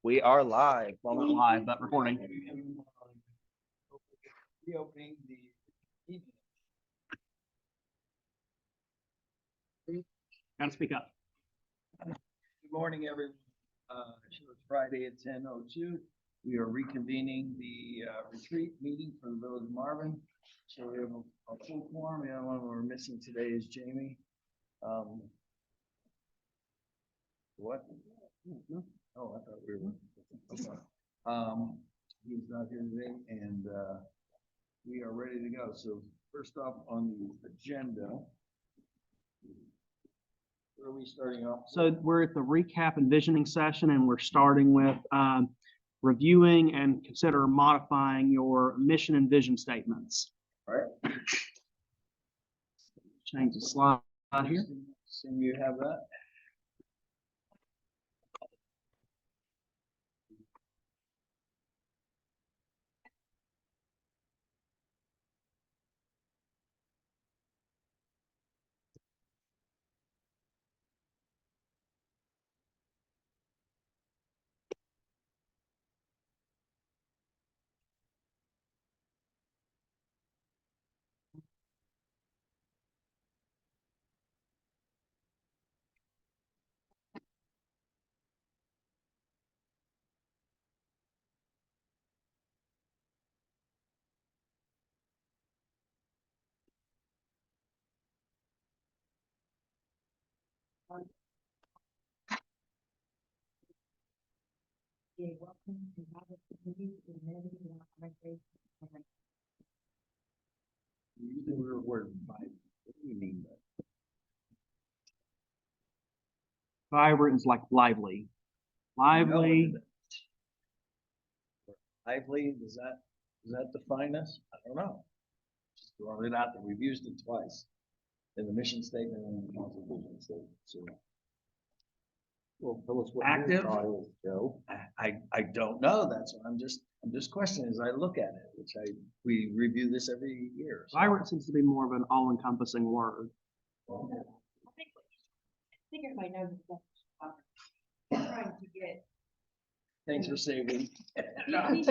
We are live. Well, not live, but recording. Reopening the evening. Gotta speak up. Good morning, everyone. It's Friday at 10:02. We are reconvening the retreat meeting for the Village of Marvin. So we have a full quorum. The only one we're missing today is Jamie. What? Oh, I thought we were. Okay. He's not here today, and we are ready to go. So first off on the agenda, where are we starting off? So we're at the recap and visioning session, and we're starting with reviewing and consider modifying your mission and vision statements. All right. Change the slide here. Assume you have that. Welcome to Robert Community in Melody and Recreation. Using the word vibrant. What do you mean by Vibrant is like lively. Lively. lively? Does that define us? I don't know. Just throwing it out there. We've used it twice in the mission statement and the council vision statement. So, well, tell us what Active? Joe. I don't know. That's what I'm just questioning as I look at it, which we review this every year. So. Vibrant seems to be more of an all-encompassing word. Well, I think everybody knows it's trying to get. thanks for saving. He's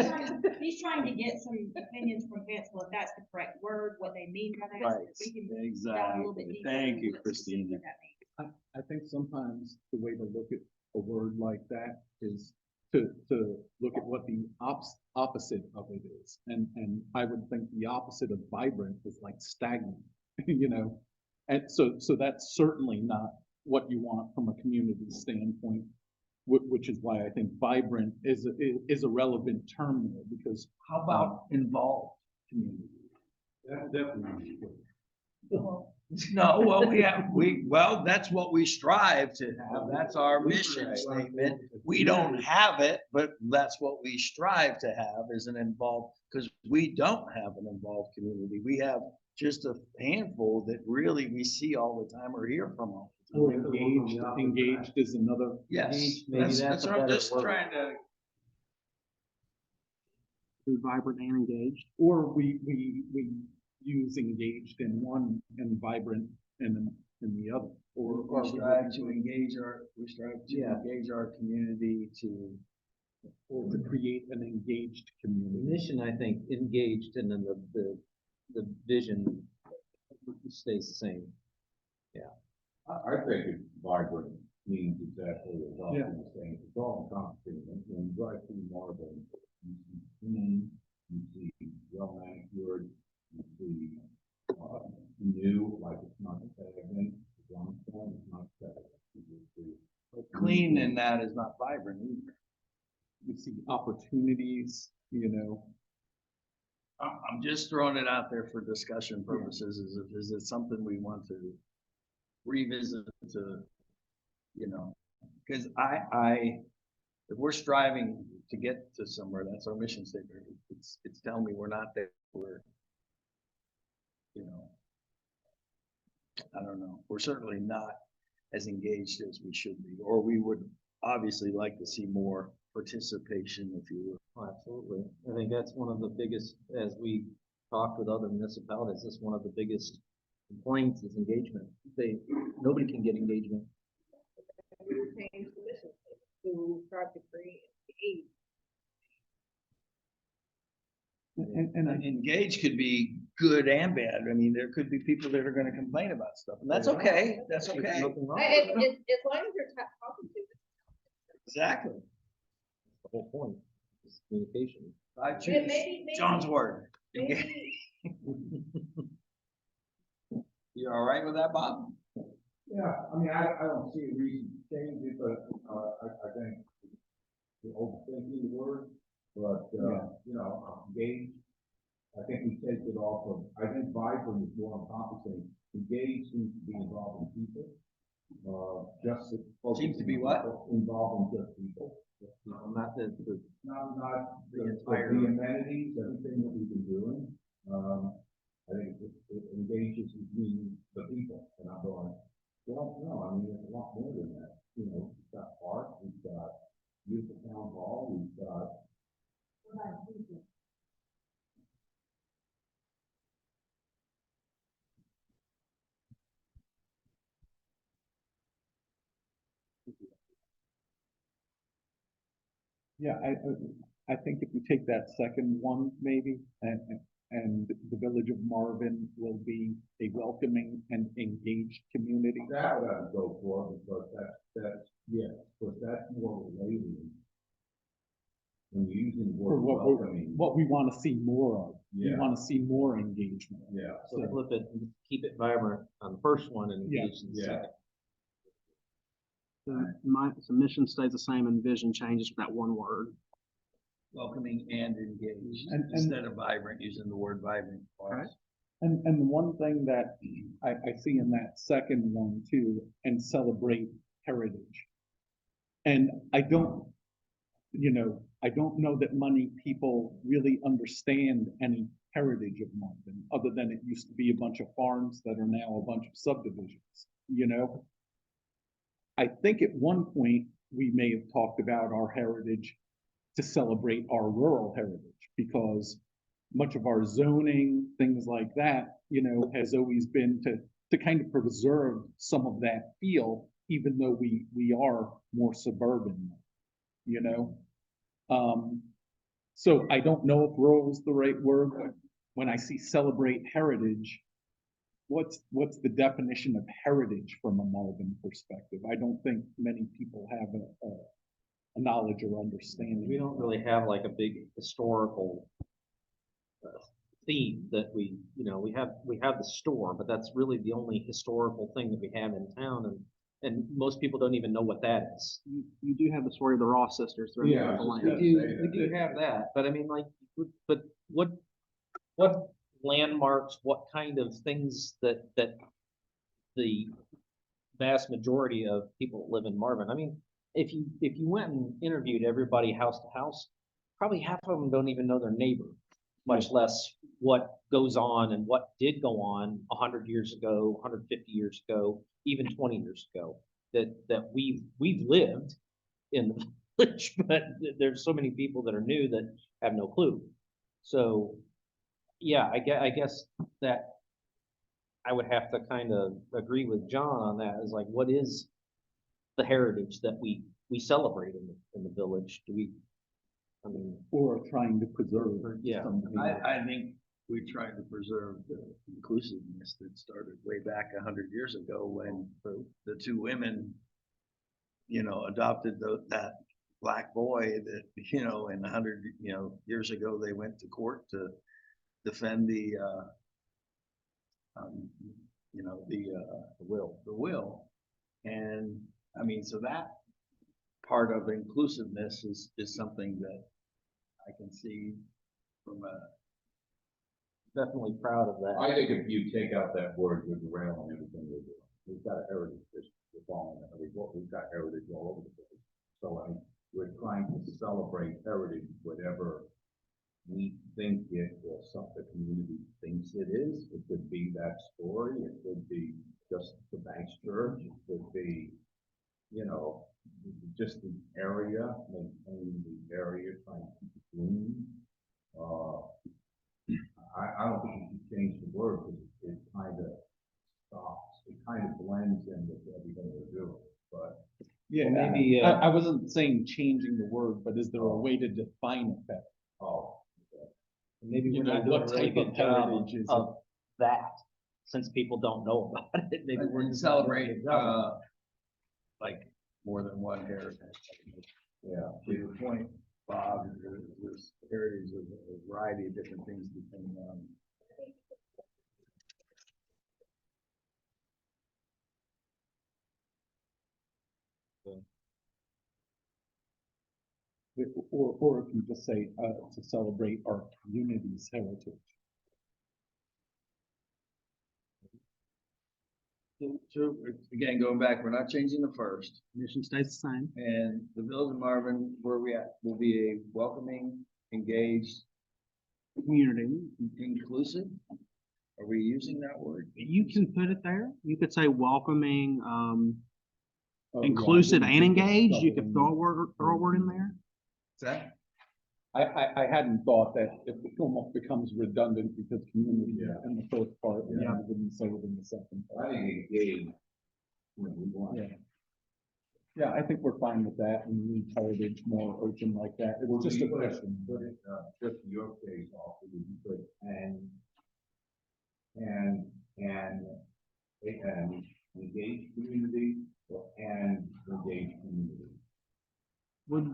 trying to get some opinions from Fanceville, if that's the correct word, what they mean by that. Right, We can dive a little bit exactly. deeper Thank into you, what specifically Christina. that means. I think sometimes the way to look at a word like that is to look at what the opposite of it is. And I would think the opposite of vibrant is like stagnant, you know? And so that's certainly not what you want from a community standpoint, which is why I think vibrant is a relevant term there, because How about involved community? that definitely. No, well, that's what we strive to have. That's our mission statement. We don't have it, but that's what we strive to have is an involved, because we don't have an involved community. We have just a handful that really we see all the time or hear from all the time. Engaged is another. Yes, Maybe that's that's a what I'm better just word. trying to, Be vibrant and engaged. Or we use engaged in one and vibrant in the other. Or we strive to engage Yeah. engage our community to. to create an engaged The community. mission, I think, engaged, and then the vision stays the same. I think it's vibrant means exactly as I Yeah. was saying, it's all encompassing. When you drive through Marvin, you see clean, you see well manicured, you see, new, like it's not stagnant, it's on form, it's not stagnant. You see Clean in that is not vibrant either. You see opportunities, you know. I'm just throwing it out there for discussion purposes. Is it something we want to revisit to, you know, because if we're striving to get to somewhere, that's our mission statement. It's telling me we're not there. We're, you know, I don't know. We're certainly not as engaged as we should be, or we would obviously like to see more participation, if you will. Oh, absolutely. I think that's one of the biggest, as we talked with other municipalities, that's one of the biggest complaints is engagement. Nobody can get engagement. Change the mission statement to strive to create engage. And I, Engage could be good and bad. I mean, there could be people that are gonna complain about stuff, and that's okay. That's There's okay. nothing wrong As with it. long as you're talking to them. Exactly. The whole point is communication. I And choose maybe- John's word. Engage. Maybe, You all right with that, Bob? Yeah, I mean, I don't see a reason to change it, but, I think we're overthinking the word, but, you know, engage. I think we take it off of, I think vibrant is more encompassing. Engage seems to be involving people. Just. Seems to be what? Involving just people. Not the Not The the entire- the amenities, everything that we've been doing. I think it engages with me, the people, and I'm going, well, no, I mean, there's a lot more than that. You know, we've got parks, we've got beautiful town hall, we've got. yeah, I think if you take that second one, maybe, and the village of Marvin will be a welcoming and engaged community. That would have to go for, because that's, yes, but that's more related. When you're using the Or word what, welcoming, what we want to see more of. We Yeah. want to see more engagement. yeah, So flip it, and keep it vibrant on the first one and Yeah. engage in the Yeah. second. My submission stays the same and vision changes for that one word. Welcoming and engaged, And- instead of vibrant, using the word vibrant. Right. And the one thing that I see in that second one too, and celebrate heritage. And I don't, I don't know that many people really understand any heritage of Marvin, other than it used to be a bunch of farms that are now a bunch of subdivisions, you know? I think at one point, we may have talked about our heritage to celebrate our rural heritage, because much of our zoning, things like that, has always been to kind of preserve some of that feel, even though we are more suburban, you know? So I don't know if rural is the right word, but when I see celebrate heritage, what's the definition of heritage from a Marvin perspective? I don't think many people have a knowledge or understanding. We don't really have like a big historical theme that we have the store, but that's really the only historical thing that we have in town, and most people don't even know what that is. You do have the story of the Ross sisters throughout Yeah, the we land. We do have that, but I mean, like, but what landmarks, what kind of things that the vast majority of people that live in Marvin, I mean, if you went and interviewed everybody house to house, probably half of them don't even know their neighbor, much less what goes on and what did go on 100 years ago, 150 years ago, even 20 years ago, that we've lived in the village, but there's so many people that are new that have no clue. So, yeah, I guess that I would have to kind of agree with John on that, is like, what is the heritage that we celebrate in the village? I mean, Or trying to preserve. yeah. something. I think we tried to preserve the inclusiveness that started way back 100 years ago when the two women, adopted that black boy that, in 100, years ago, they went to court to defend the will. And I mean, so that part of inclusiveness is something that I can see from a. Definitely proud of that. I think if you take out that word with the rail and everything we're doing, we've got a heritage district, we've got heritage all over the place. So I mean, we're trying to celebrate heritage, whatever we think it or some the community thinks it is. It could be that story, it could be just the Banks Church, it could be, just the area, maintaining the area, trying to keep it clean. I don't think you should change the word, because it kind of stops, it kind of blends in with everything we're doing, but. Yeah, maybe, I wasn't saying changing the word, but is there a way to define it better? Oh, maybe You we're know, not doing a what really type of good job heritage is of that, since people don't know about it. Maybe we're And just not doing a celebrate, good job. like more than one heritage. yeah. To your point, Bob, there's heritage of a variety of different things depending on. or if you just say, to celebrate our community's heritage. So, again, going back, we're not changing the first. Mission stays the same. And the Village of Marvin, where we at, will be a welcoming, engaged, Community. inclusive. Are we using that word? You can put it there. You could say welcoming, Oh, yeah, I inclusive didn't and think of engaged. You could doubling- throw a word in there. Is that? I hadn't thought that it almost becomes redundant because community Yeah. in the first part, and Yeah. then wouldn't say it in the second. I part. think engage when we want. Yeah. Yeah, I think we're fine with that, and leave heritage more open like that. It was just a question. Put it, just in your case also, would you put and engage community and engage community. Will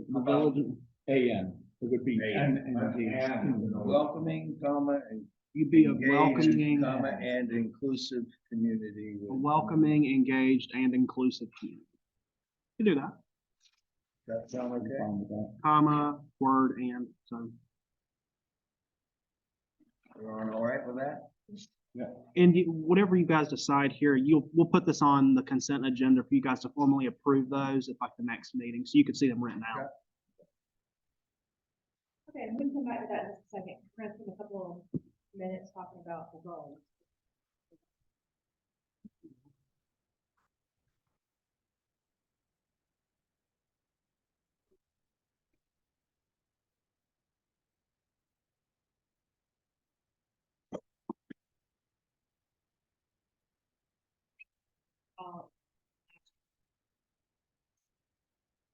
the village, AN, it would be AN, and and, engaged. Welcoming, comma, and you'd be a engaged, welcoming, comma, and inclusive community. a welcoming, engaged, and inclusive community. You can do that, That sound I'm okay? fine with that. comma, word, and, so. Everyone all right with that? And whatever you guys decide here, we'll put this on the consent agenda for you guys to formally approve those at like the next meeting, so you can see them written out. Okay, we can come back to that in just a second. We're gonna spend a couple of minutes talking about the goals. Uh,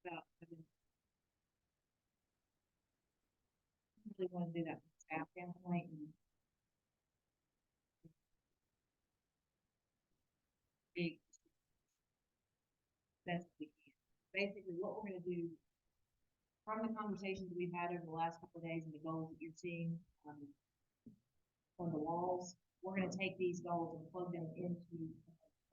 about, really want to do that from a staff standpoint and big best we can. Basically, what we're gonna do from the conversations we've had over the last couple of days and the goals that you're seeing, on the walls, we're gonna take these goals and plug them into,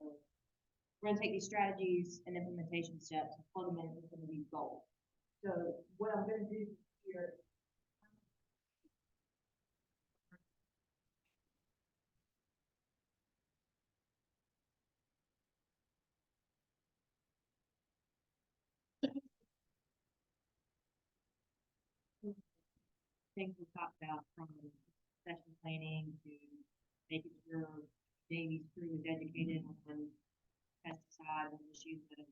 we're gonna take these strategies and implementation steps and plug them into some of these goals. So what I'm gonna do here. Things we talked about from session planning to making sure Davy's crew is educated on pesticides and issues that have.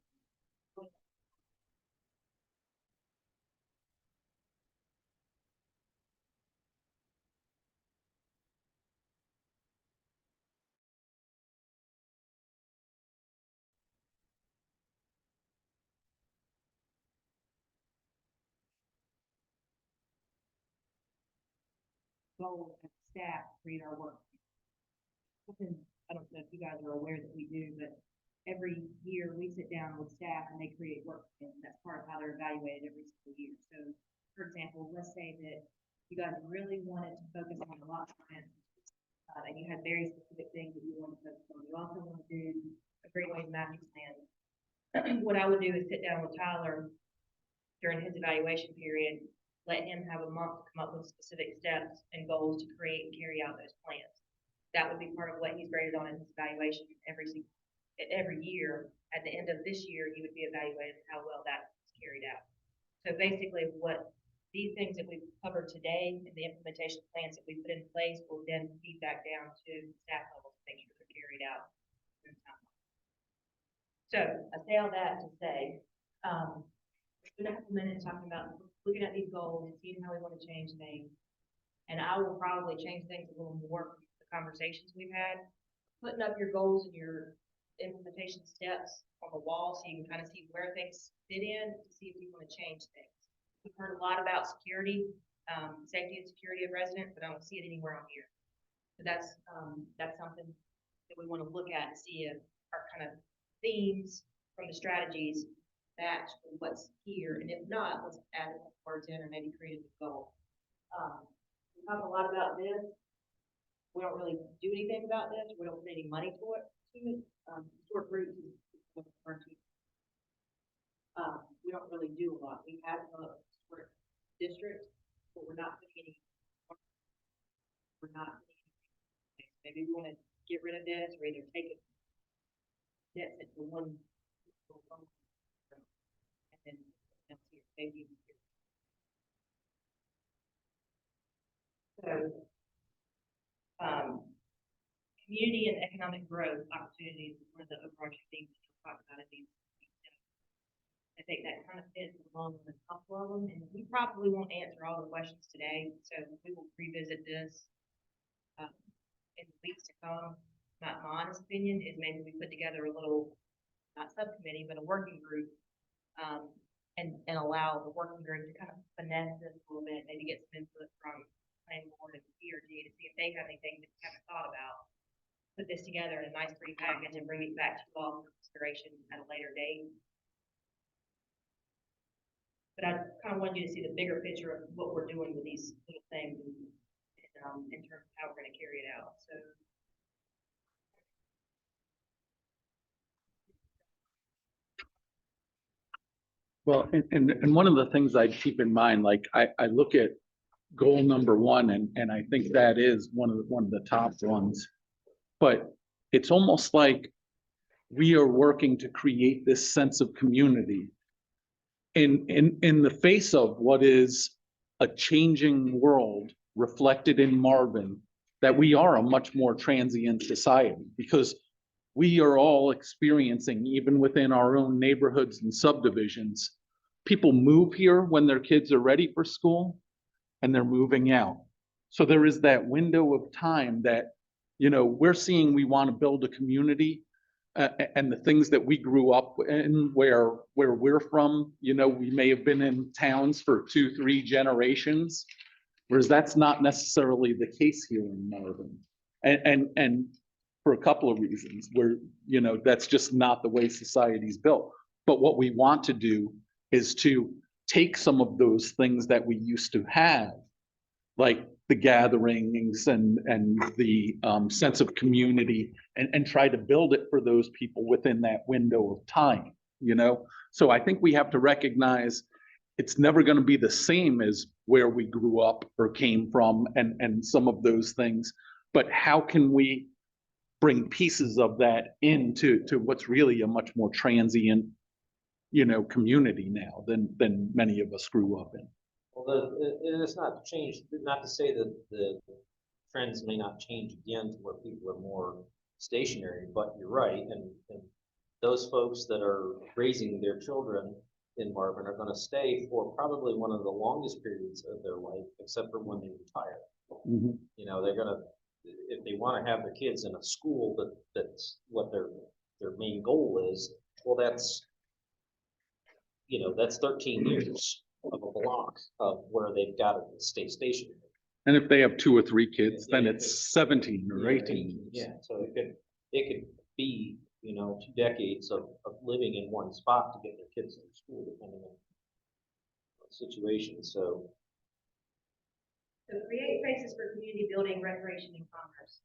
Goal as staff create our work. Something, I don't know if you guys are aware that we do, but every year we sit down with staff and they create work plans. That's part of how they're evaluated every single year. So, for example, let's say that you guys really wanted to focus on a lot of science, and you had very specific things that you wanted to focus on. You also want to do a Great Wave master plan. What I would do is sit down with Tyler during his evaluation period, let him have a month to come up with specific steps and goals to create and carry out those plans. That would be part of what he's graded on in his evaluation every year. At the end of this year, he would be evaluated how well that is carried out. So basically, what these things that we've covered today and the implementation plans that we put in place will then feed back down to staff levels to make sure they're carried out. So I say all that to say, spend a couple minutes talking about looking at these goals and seeing how we want to change things. And I will probably change things a little more from the conversations we've had. Putting up your goals and your implementation steps on the wall, so you can kind of see where things fit in, to see if you want to change things. We've heard a lot about security, safety and security of residents, but I don't see it anywhere on here. So that's something that we want to look at and see if our kind of themes from the strategies match with what's here, and if not, let's add words in or maybe create a new goal. We talk a lot about this. We don't really do anything about this. We don't put any money to it. Historic roots is what it's referred to. We don't really do a lot. We have a historic district, but we're not putting any. We're not. Maybe we want to get rid of this or either take it. That's it for one. And then that's here, maybe. So, community and economic growth opportunities is one of the overarching things that we'll talk about in these. I think that kind of fits along with a couple of them, and we probably won't answer all the questions today, so we will revisit this in the weeks to come. My honest opinion is maybe we put together a little, not subcommittee, but a working group, and allow the working group to kind of finesse this a little bit, maybe get some input from planning board and PRG to see if they have anything that we haven't thought about. Put this together in a nice pretty package and bring it back to you all for consideration at a later date. But I kind of wanted you to see the bigger picture of what we're doing with these little things and in terms of how we're going to carry it out. So. Well, and one of the things I keep in mind, like I look at goal number 1, and I think that is one of the top ones. But it's almost like we are working to create this sense of community in the face of what is a changing world reflected in Marvin, that we are a much more transient society, because we are all experiencing, even within our own neighborhoods and subdivisions, people move here when their kids are ready for school and they're moving out. So there is that window of time that, you know, we're seeing we want to build a community, and the things that we grew up in, where we're from, you know, we may have been in towns for 2-3 generations, whereas that's not necessarily the case here in Marvin. And for a couple of reasons, where, you know, that's just not the way society's built. But what we want to do is to take some of those things that we used to have, like the gatherings and the sense of community, and try to build it for those people within that window of time, you know? So I think we have to recognize it's never going to be the same as where we grew up or came from, and some of those things, but how can we bring pieces of that into what's really a much more transient, you know, community now than many of us grew up in. Well, it's not changed, not to say that the trends may not change again to where people are more stationary, but you're right. And those folks that are raising their children in Marvin are going to stay for probably one of the longest periods of their life, except for when they retire. Mm-hmm. You know, they're going to, if they want to have their kids in a school that's what their main goal is, well, that's, you know, that's 13 years of a block of where they've got to stay stationary. And if they have 2 or 3 kids, then it's 17 or 18. Yeah, so it could be, you know, 2 decades of living in one spot to get their kids to school, depending on the situation. So Create spaces for community building, recreation, and commerce.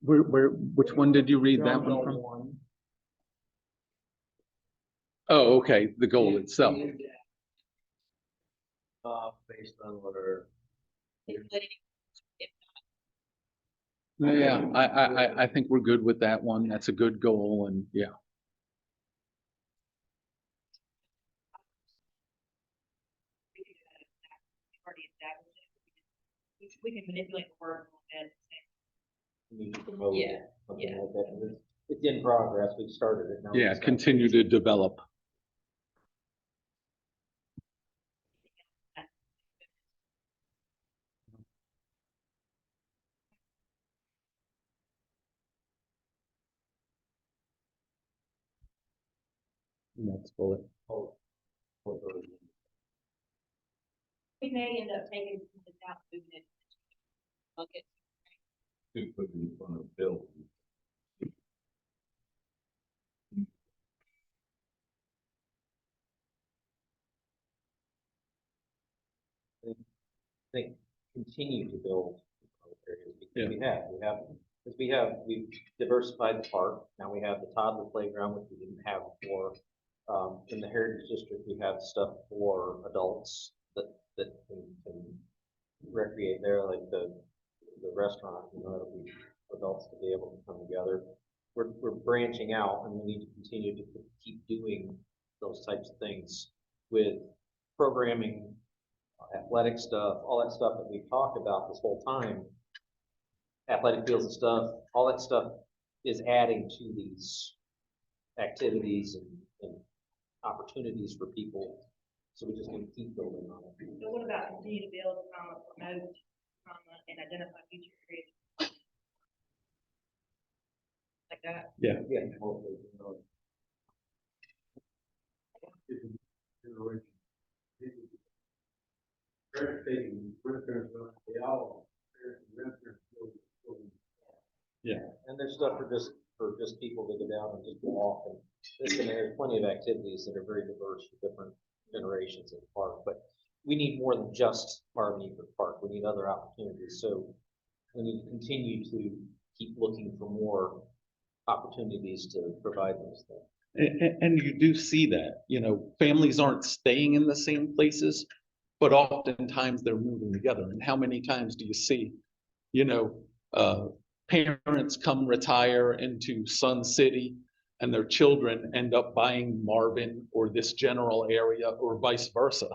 Which one did you read that one from? Oh, okay, the goal itself. Based on what are. Yeah, I think we're good with that one. That's a good goal, and yeah. We can manipulate the word a little bit. we need to promote Yeah, something yeah. like that. It's in progress. We've started it now. Yeah, It's got- continue to develop. Next bullet. We may end up taking this out, moving it. Bucket. To put in front of Bill. Think, continue to build areas Yeah. because we've diversified the park. Now we have the toddler playground, which we didn't have before. In the Heritage District, we have stuff for adults that can recreate there, like the restaurant, you know, it'll be adults to be able to come together. We're branching out and we need to continue to keep doing those types of things with programming, athletic stuff, all that stuff that we've talked about this whole time. Athletic fields and stuff, all that stuff is adding to these activities and opportunities for people. So we just need to keep building on it. So what about continue to build, promote, and identify future areas? Like that? Yeah. And there's stuff for just people to go down and just walk and there's plenty of activities that are very diverse for different generations in the park, but we need more than just Marvin Eford Park. We need other opportunities. So we need to continue to keep looking for more opportunities to provide those things. And you do see that, you know, families aren't staying in the same places, but oftentimes they're moving together. And how many times do you see, you know, parents come retire into Sun City and their children end up buying Marvin or this general area or vice versa.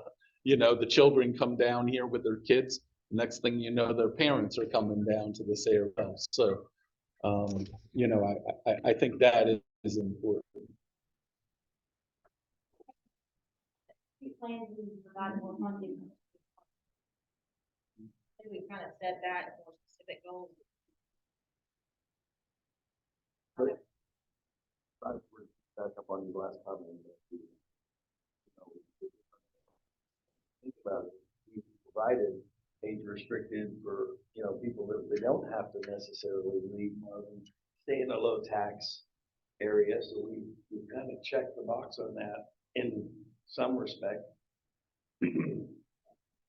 You know, the children come down here with their kids. Next thing you know, their parents are coming down to this area. So, you know, I think that is important. We plan to provide more funding. I think we kind of set that for specific goals. Back up on your last comment. Think about it. We provided age restricted for, you know, people that they don't have to necessarily leave Marvin, stay in a low tax area. So we kind of checked the box on that in some respect. Do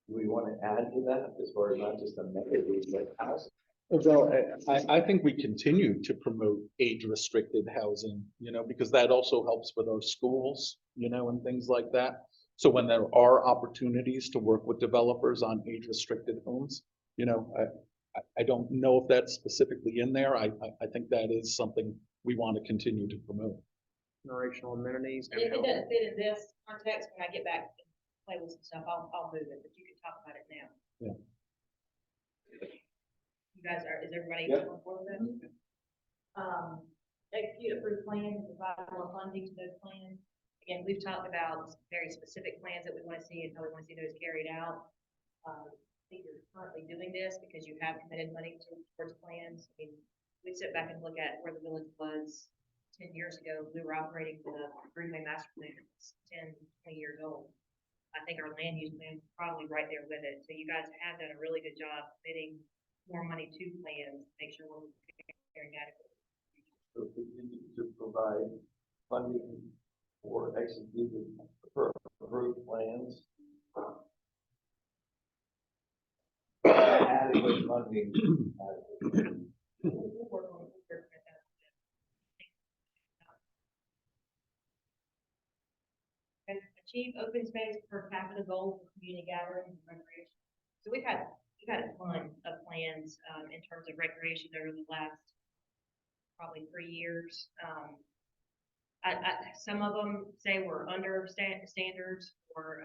we want to add to that as far as not just amenities, but housing? Well, I think we continue to promote age-restricted housing, you know, because that also helps with our schools, you know, and things like that. So when there are opportunities to work with developers on age-restricted homes, you know, I don't know if that's specifically in there. I think that is something we want to continue to promote. Generational amenities. And if it doesn't fit in this context, when I get back and play with some stuff, I'll move it, but you can talk about it now. Yeah. You guys is everybody Yep. on board with that? Execute approved plans and provide more funding to those plans. Again, we've talked about very specific plans that we want to see and how we want to see those carried out. I think you're currently doing this because you have committed money towards plans. I mean, we sit back and look at where the village was 10 years ago. We were operating with a Greenway master plan that's 10, 20 years old. I think our land use plan is probably right there with it. So you guys have done a really good job committing more money to plans, make sure we're carrying adequately. So continue to provide funding for executed for approved plans. Adequate funding. We'll work on it. And achieve open space per capita goal for community gatherings and recreation. So we've had a ton of plans, in terms of recreation over the last probably 3 years. Some of them say we're under standards for,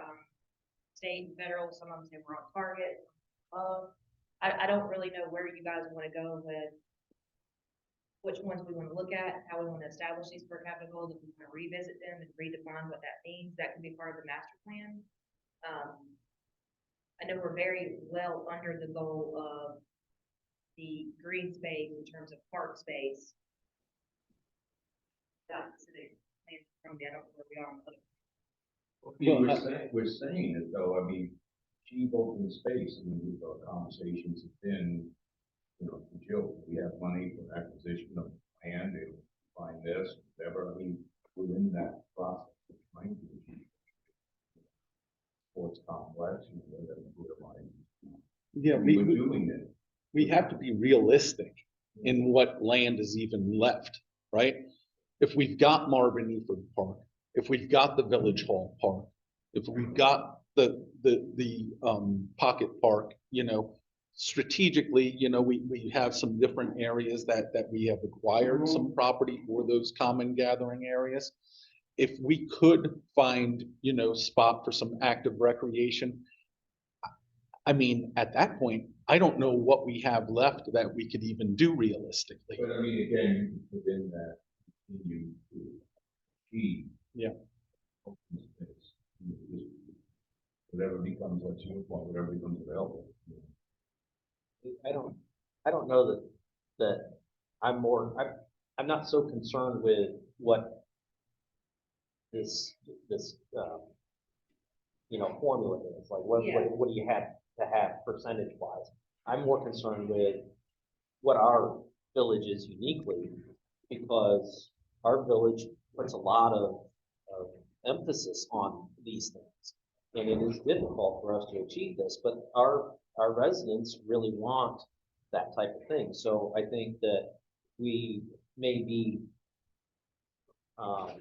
state and federal, some of them say we're on target. I don't really know where you guys want to go with which ones we want to look at, how we want to establish these per capita goals, if we want to revisit them and redefine what that means, that could be part of the master plan. I know we're very well under the goal of the green space in terms of park space. That's specific plan from the, I don't know where we are on the other. We're saying it though, I mean, achieve open space, I mean, our conversations have been, you know, Jill, we have money for acquisition of land, and find this, whatever, I mean, we're in that process of trying to achieve sports complex, and whatever, Yeah, we're doing it. we have to be realistic in what land is even left, right? If we've got Marvin Eford Park, if we've got the Village Hall Park, if we've got the Pocket Park, you know, strategically, you know, we have some different areas that we have acquired some property for those common gathering areas. If we could find, you know, spot for some active recreation, I mean, at that point, I don't know what we have left that we could even do realistically. But I mean, again, you can put in that, you achieve. Yeah. Open space. Whatever becomes, what's your point, whatever becomes available. I don't know that I'm not so concerned with what this, you know, formula is, like what do you have to have percentage wise? I'm more concerned with what our village is uniquely, because our village puts a lot of emphasis on these things. And it is difficult for us to achieve this, but our residents really want that type of thing. So I think that we may be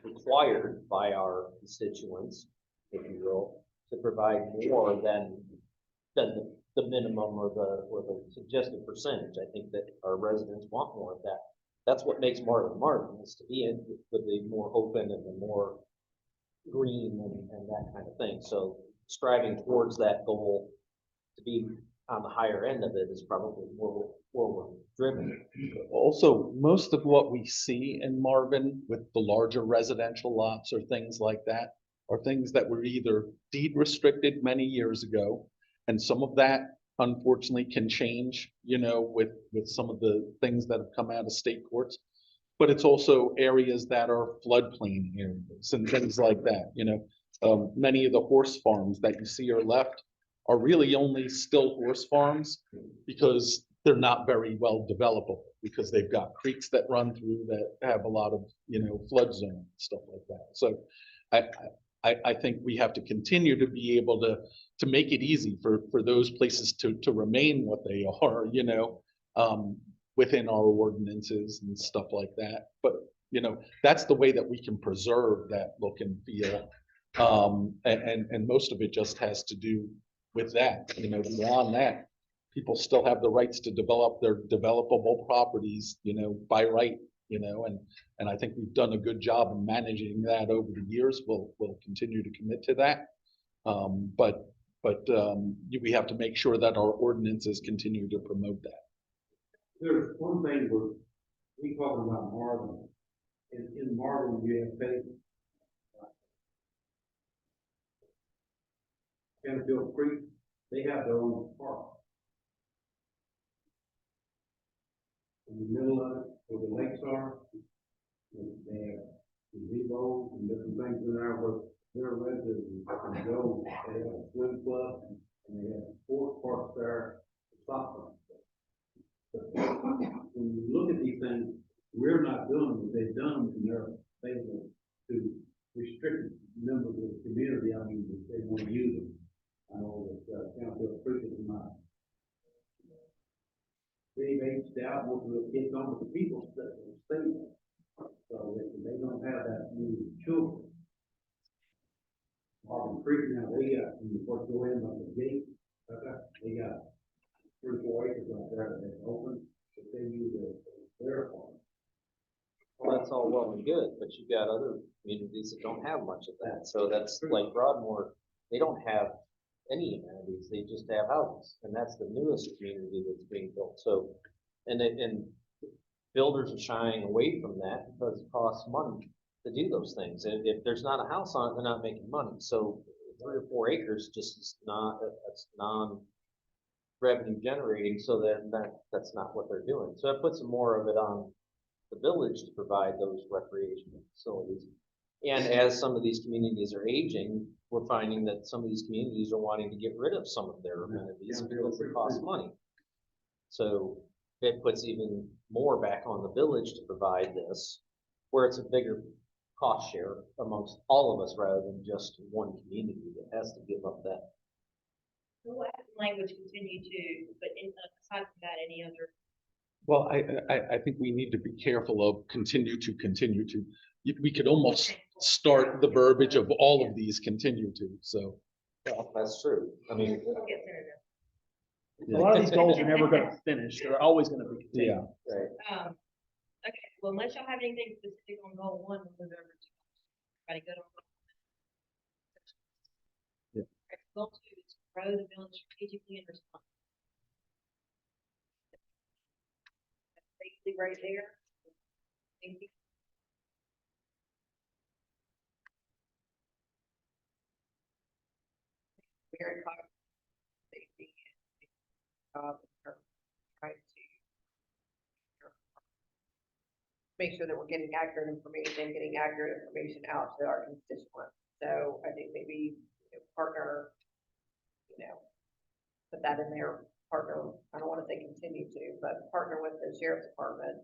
required by our constituents, if you will, to provide more than the minimum or the suggested percentage. I think that our residents want more of that. That's what makes Marvin Marvin, is to be in with the more open and the more green and that kind of thing. So striving towards that goal to be on the higher end of it is probably more forward driven. Also, most of what we see in Marvin with the larger residential lots or things like that are things that were either deed restricted many years ago, and some of that unfortunately can change, you know, with some of the things that have come out of state courts. But it's also areas that are floodplain areas and things like that, you know. Many of the horse farms that you see are left are really only still horse farms because they're not very well developable, because they've got creeks that run through that have a lot of, you know, flood zone and stuff like that. So I think we have to continue to be able to make it easy for those places to remain what they are, you know, within our ordinances and stuff like that. But, you know, that's the way that we can preserve that look and feel. And most of it just has to do with that, you know. Beyond that, people still have the rights to develop their developable properties, you know, by right, you know, and I think we've done a good job of managing that over the years. We'll continue to commit to that. But we have to make sure that our ordinances continue to promote that. There's one thing we talking about Marvin. In Marvin, we have faith. Canfield Creek, they have their own park. In the middle of it, where the lakes are, they have gazebos and different things in there where their residents can go. They have a swim club and they have sports parks there, soccer. When you look at these things, we're not doing what they've done in their favor to restrict members of the community. I mean, if they want to use them. I know that Canfield Creek is not. They've aged out, most of the kids on with the people that stay there. So they don't have that many children. Marvin Creek now, they got, when you first go in like the gate, they got 3-4 acres out there that they open, but they use their farm. Well, that's all well and good, but you've got other communities that don't have much of that. So that's like Broadmoor, they don't have any amenities, they just have houses, and that's the newest community that's being built. So, and builders are shying away from that because it costs money to do those things. If there's not a house on it, they're not making money. So 3 or 4 acres just is not, that's non-revenue generating, so then that's not what they're doing. So it puts more of it on the village to provide those recreational facilities. And as some of these communities are aging, we're finding that some of these communities are wanting to get rid of some of their amenities because it costs money. So it puts even more back on the village to provide this, where it's a bigger cost share amongst all of us rather than just one community that has to give up that. We'll have language continue to, but aside from that, any other? Well, I think we need to be careful of continue to. We could almost start the verbiage of all of these continue to, so. Well, that's true. I mean, We'll get there. A lot of these goals are never gonna finish. They're always gonna be Yeah. continued. right. Okay, well, unless y'all have anything specific on goal one, we'll move over to. Everybody good on? Yeah. Okay, goal two is grow the village strategically and responsibly. That's basically right there. Thank you. Very cognizant of safety and trying to make sure that we're getting accurate information out to our constituents. So I think maybe partner, put that in there, partner, I don't want to say continue to, but partner with the sheriff's department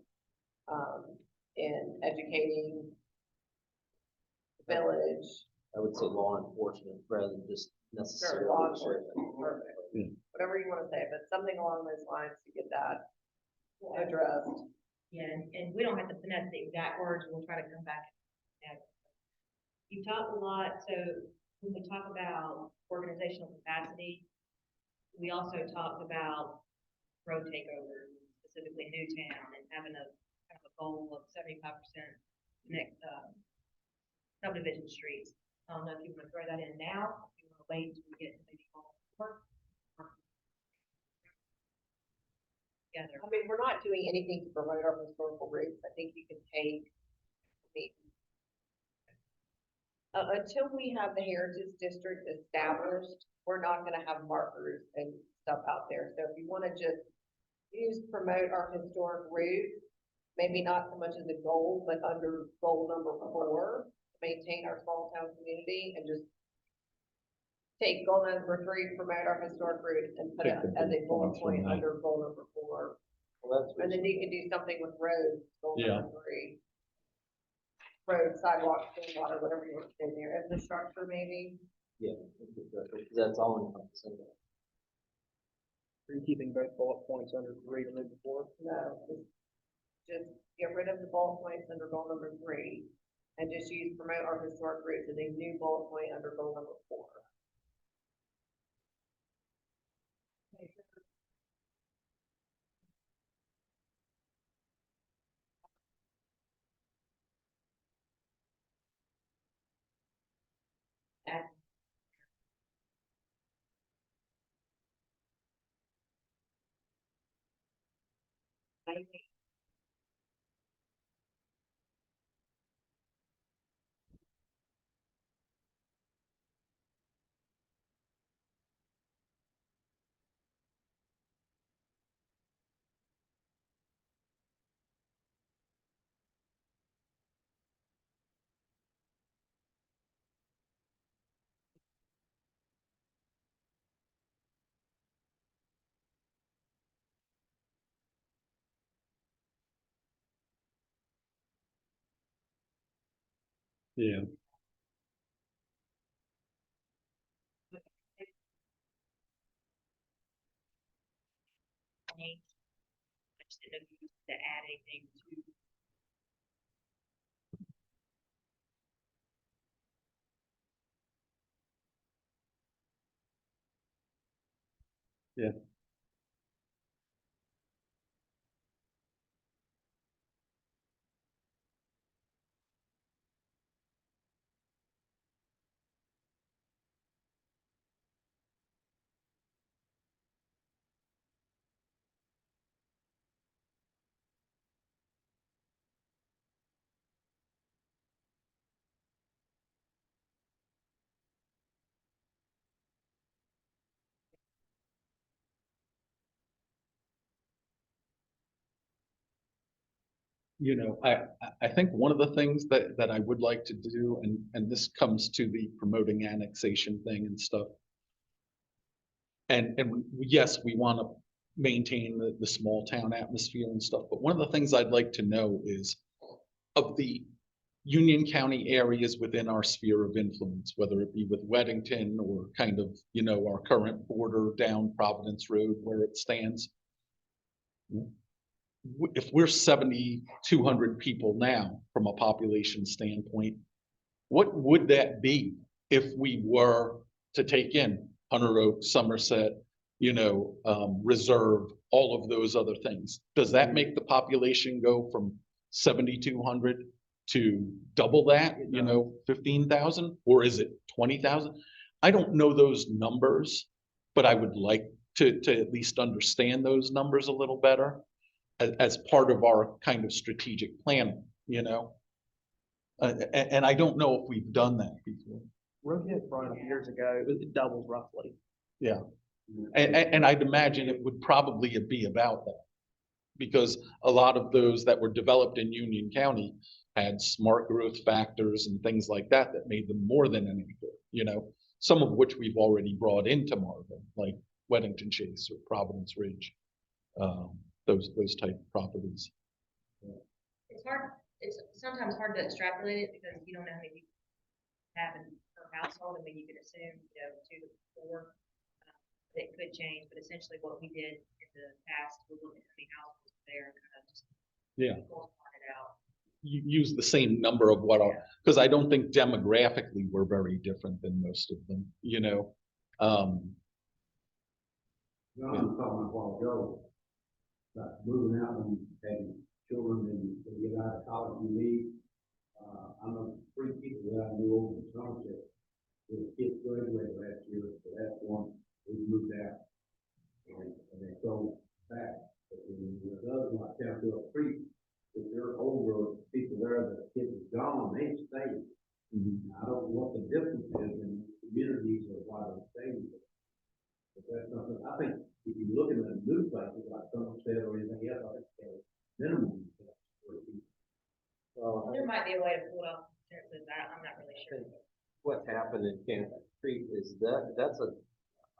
in educating the village. I would say law enforcement rather than just Sure, necessarily. law the sheriff. enforcement, perfect. Yeah. Whatever you want to say, but something along those lines to get that addressed. Yeah, and we don't have to finesse the exact words, we'll try to come back. You talked a lot, so when we talk about organizational capacity, we also talked about road takeovers, specifically Newtown, and having a kind of a goal of 75% next, subdivision streets. I don't know if you want to throw that in now, if you want to wait until we get to maybe goal 4. Together. I mean, we're not doing anything to promote our historical roots. I think you can take, until we have the Heritage District established, we're not gonna have markers and stuff out there. So if you wanna just promote our historic roots, maybe not so much as a goal, but under goal number 4, maintain our small town community, and just take goal number 3, promote our historic roots, and put it Take the as a bullet bullet points from point that. under goal number 4. Well, that's And then you can do something with roads, goal Yeah. number 3. Road, sidewalk, water, whatever you want to say there, infrastructure maybe. yeah, because that's all encompassing. Are you keeping both bullet points under 3 to move forward? No, just get rid of the bullet points under goal number 3 and just use promote our historic roots as a new bullet point under goal number 4. That I think Yeah. I just didn't know if you used to add anything to. Yeah. you know, I think one of the things that I would like to do, and this comes to the promoting annexation thing and stuff. And yes, we want to maintain the small town atmosphere and stuff, but one of the things I'd like to know is of the Union County areas within our sphere of influence, whether it be with Weddington or kind of, you know, our current border down Providence Road where it stands. If we're 7,200 people now from a population standpoint, what would that be if we were to take in Hunter Oak, Somerset, you know, Reserve, all of those other things? Does that make the population go from 7,200 to double that, you know, 15,000, or is it 20,000? I don't know those numbers, but I would like to at least understand those numbers a little better as part of our kind of strategic plan, you know? And I don't know if we've done that before. Rohit brought it up years ago, it doubles roughly. Yeah. And I'd imagine it would probably be about that. Because a lot of those that were developed in Union County had smart growth factors and things like that that made them more than any good, you know, some of which we've already brought into Marvin, like Weddington Chase or Providence Ridge, those type of properties. It's hard, it's sometimes hard to extrapolate it because you don't know how many people have in per household. I mean, you can assume, you know, 2 to 4. It could change, but essentially what we did in the past, we looked at how many households there and kind of just. Yeah. Ballpark it out. You use the same number of what our, because I don't think demographically we're very different than most of them, you know? John was talking a while ago about moving out and having children and they get out of college and leave. I know 3 people that I knew over in Somerset. The kids graduated last year, so that's one who moved out. And they go back. But then the other like Cowbell Creek, if they're older people there, the kids are gone, they stay. I don't know what the difference is in communities or why they stay. But that's something, I think if you look at the new places like Somerset or anything else, I think it's minimum. There might be a way to pull it off, I'm not really sure. What's happened in Camp Creek is that's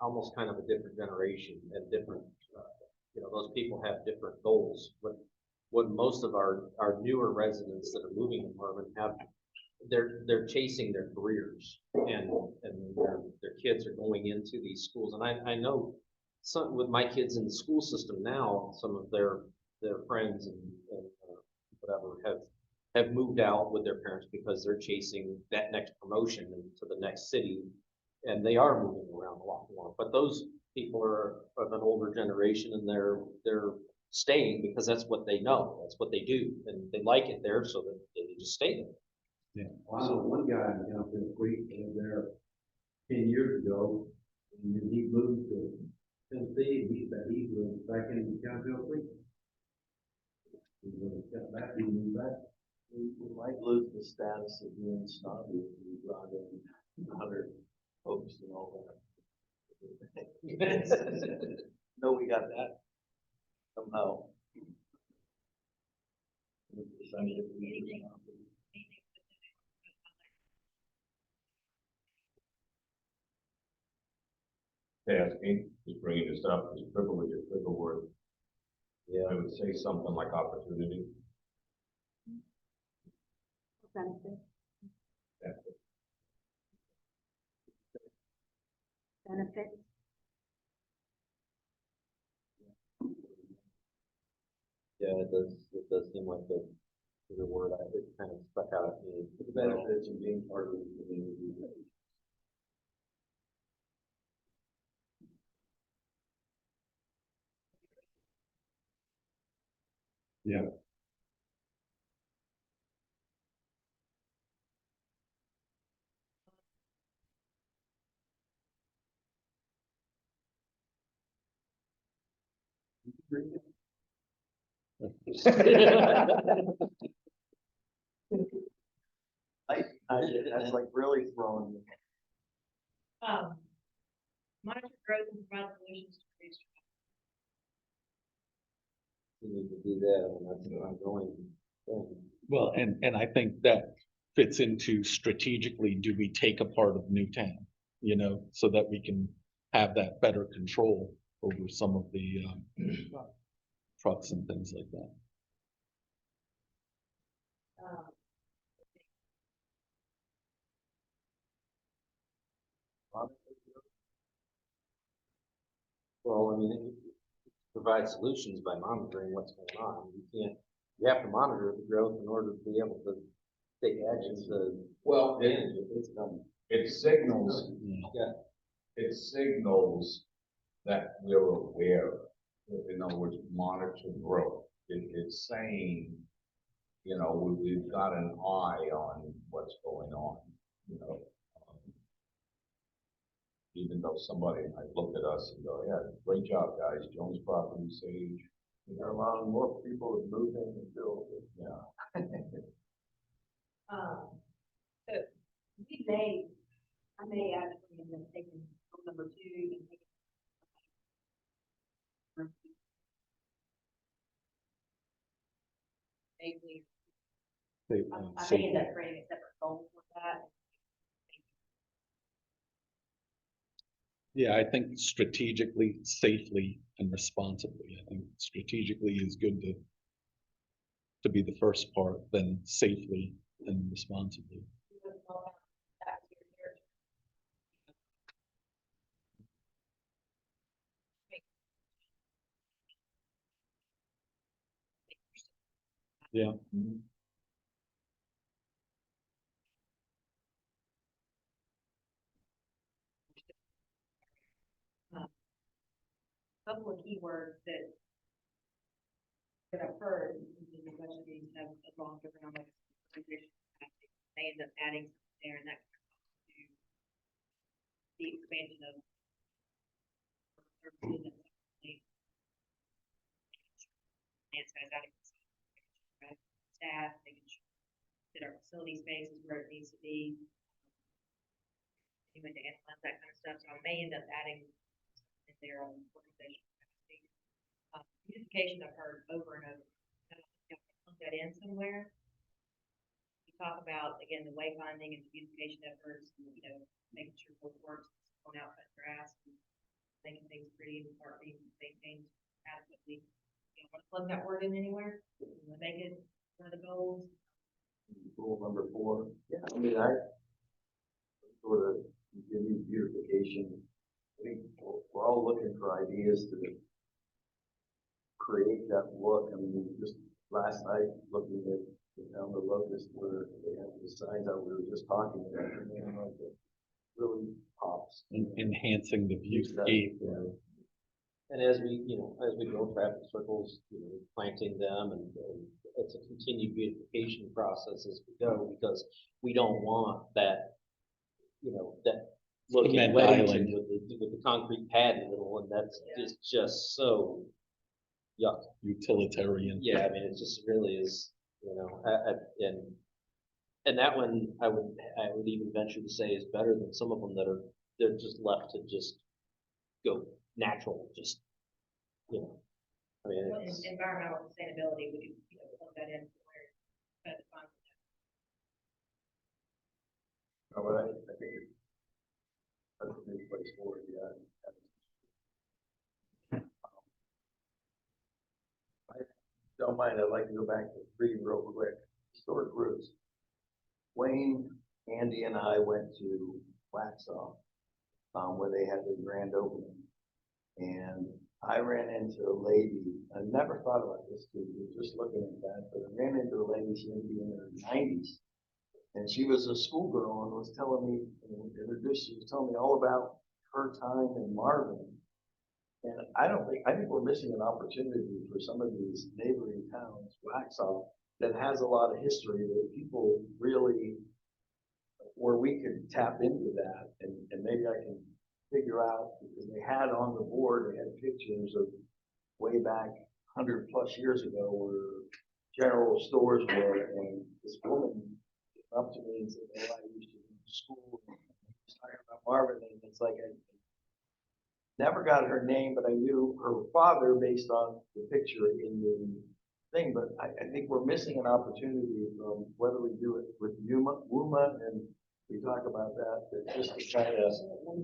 almost kind of a different generation and different, you know, those people have different goals. What most of our newer residents that are moving to Marvin have, they're chasing their careers and their kids are going into these schools. And I know some with my kids in the school system now, some of their friends and whatever have moved out with their parents because they're chasing that next promotion into the next city, and they are moving around a lot more. But those people are of an older generation, and they're staying because that's what they know, that's what they do, and they like it there, so that they just stay there. Yeah. Well, I know one guy in Cowbell Creek lived there 10 years ago, and then he moved to Tennessee, and he said he moved back into Cowbell Creek. He got back, he moved back. We might lose the status of being snobby if we brought in 100 folks and all that. No, we got that somehow. Asking, just bringing this up, is privilege or privilege word? Yeah, I would say something like opportunity. Benefit. That's it. Benefit. Yeah, it does seem like the word, it kind of stuck out at me. The benefits of being part of the community. Yeah. That's like really throwing me. Monitor growth and provide solutions to reduce. You need to do that, and that's ongoing Well, and I think that fits into strategically, do we take a part of Newtown? You know, so that we can have that better control over some of the, trucks and things like that. Um, Well, I mean, it provides solutions by monitoring what's going on. You have to monitor the growth in order to be able to take actions to Well, manage it. It's coming. it signals, Yeah. it signals that we're aware, in other words, monitor growth. It's saying, you know, we've got an eye on what's going on, you know. Even though somebody might look at us and go, yeah, great job, guys, Jones Property Sage. They're allowing more people to move in and build it, yeah. So we may, I may actually end up taking phone number 2 and taking. Maybe, I may end up creating a separate goal for that. Yeah, I think strategically, safely and responsibly. I think strategically is good to be the first part, then safely and responsibly. Yeah. Couple of keywords that I've heard in the budgeting have gone around like they end up adding something there, and that to the expansion of services and staff, making sure that our facility space is where it needs to be. Anyway, to analyze that kind of stuff, so I may end up adding in their own organization. Beautification I've heard over and over. I don't think I can plug that in somewhere. We talk about, again, the wayfinding and the beautification efforts, and, you know, making sure both works, going out, cut grass, and making things pretty and park being maintained adequately. You know, want to plug that word in anywhere? You wanna make it one of the goals? Goal number 4. Yeah, I mean, I sort of continue beautification. I think we're all looking for ideas to create that look. I mean, just last night, looking at the town of Locust, where they have the signs that we were just talking about, and then like it really pops. Enhancing the viewscape. Yeah. And as we, as we build traffic circles, planting them, and it's a continued beautification process as we go, because we don't want that, that looking Cement Weddington island. with the concrete pad in the middle, and that's just so yuck. Utilitarian. Yeah, I mean, it just really is, and that one I would even venture to say is better than some of them they're just left to just go natural, just, I mean, Well, it's, environmental sustainability, we can, plug that in where, but But I think that's a good place for it, yeah. I don't mind, I'd like to go back to 3 real quick. Historic roots. Wayne, Andy, and I went to Waxhaw, where they had their grand opening. And I ran into a lady, I never thought about this, because we were just looking at that, but I ran into a lady, she would be in her 90s. And she was a schoolgirl and was telling me, she was telling me all about her time in Marvin. And I think we're missing an opportunity for some of these neighboring towns, Waxhaw, that has a lot of history that people really, where we could tap into that, and maybe I can figure out, because they had on the board, they had pictures of way back 100+ years ago where general stores were, and this woman came up to me and said, "Oh, I used to go to school," and talking about Marvin, and it's like I never got her name, but I knew her father based on the picture in thing, but I think we're missing an opportunity from whether we do it with WUMA and we talk about that, but just to try to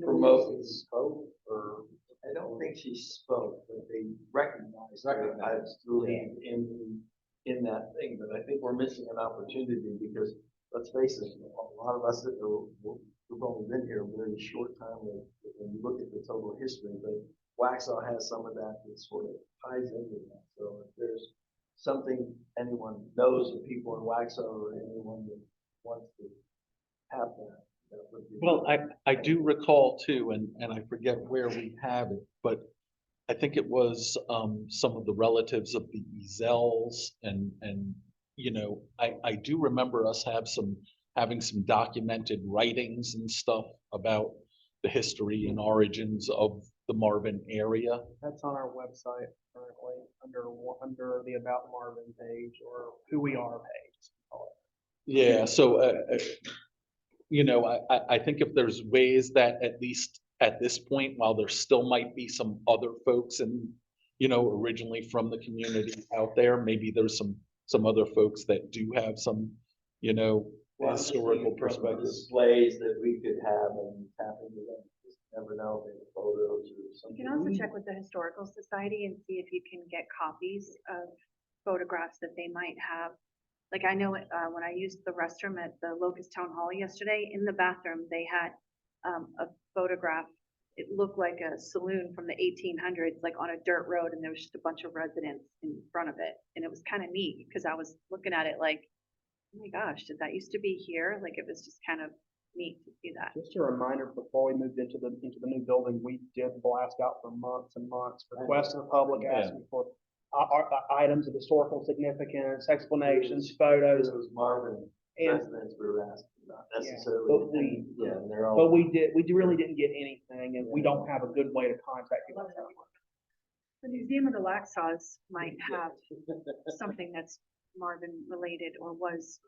promote spoke, or I don't think she spoke, but they recognized her as the lead in that thing, but I think we're missing an opportunity because, let's face it, a lot of us that we've only been here a very short time, when you look at the total history, but Waxhaw has some of that sort of ties into that, so if there's something anyone knows of people in Waxhaw or anyone that wants to have that. That would be. Well, I do recall too, and I forget where we have it, but I think it was some of the relatives of the Ezels and you know, I do remember us having some documented writings and stuff about the history and origins of the Marvin area. That's on our website currently, under the About Marvin page or Who We Are page. Yeah, so you know, I think if there's ways that at least at this point, while there still might be some other folks and, you know, originally from the community out there, maybe there's some other folks that do have some, you know, Well, I'm just historical thinking from perspective. displays that we could have and tap into them, just never know, maybe photos or You something. can also check with the Historical Society and see if you can get copies of photographs that they might have. Like I know, when I used the restroom at the Locust Town Hall yesterday, in the bathroom, they had, a photograph. It looked like a saloon from the 1800s, like on a dirt road, and there was just a bunch of residents in front of it. And it was kind of neat, because I was looking at it like, oh my gosh, did that used to be here? Like, it was just kind of neat to see that. Just a reminder, before we moved into the new building, we did blast out for months and months, requests of the public asking for items of historical significance, explanations, photos. Those Marvin And- residents we were asking, not but necessarily. Yeah, and they're all. But we really didn't get anything, and we don't have a good way to contact people. The Museum of the Waxhaws might have something that's Marvin related or was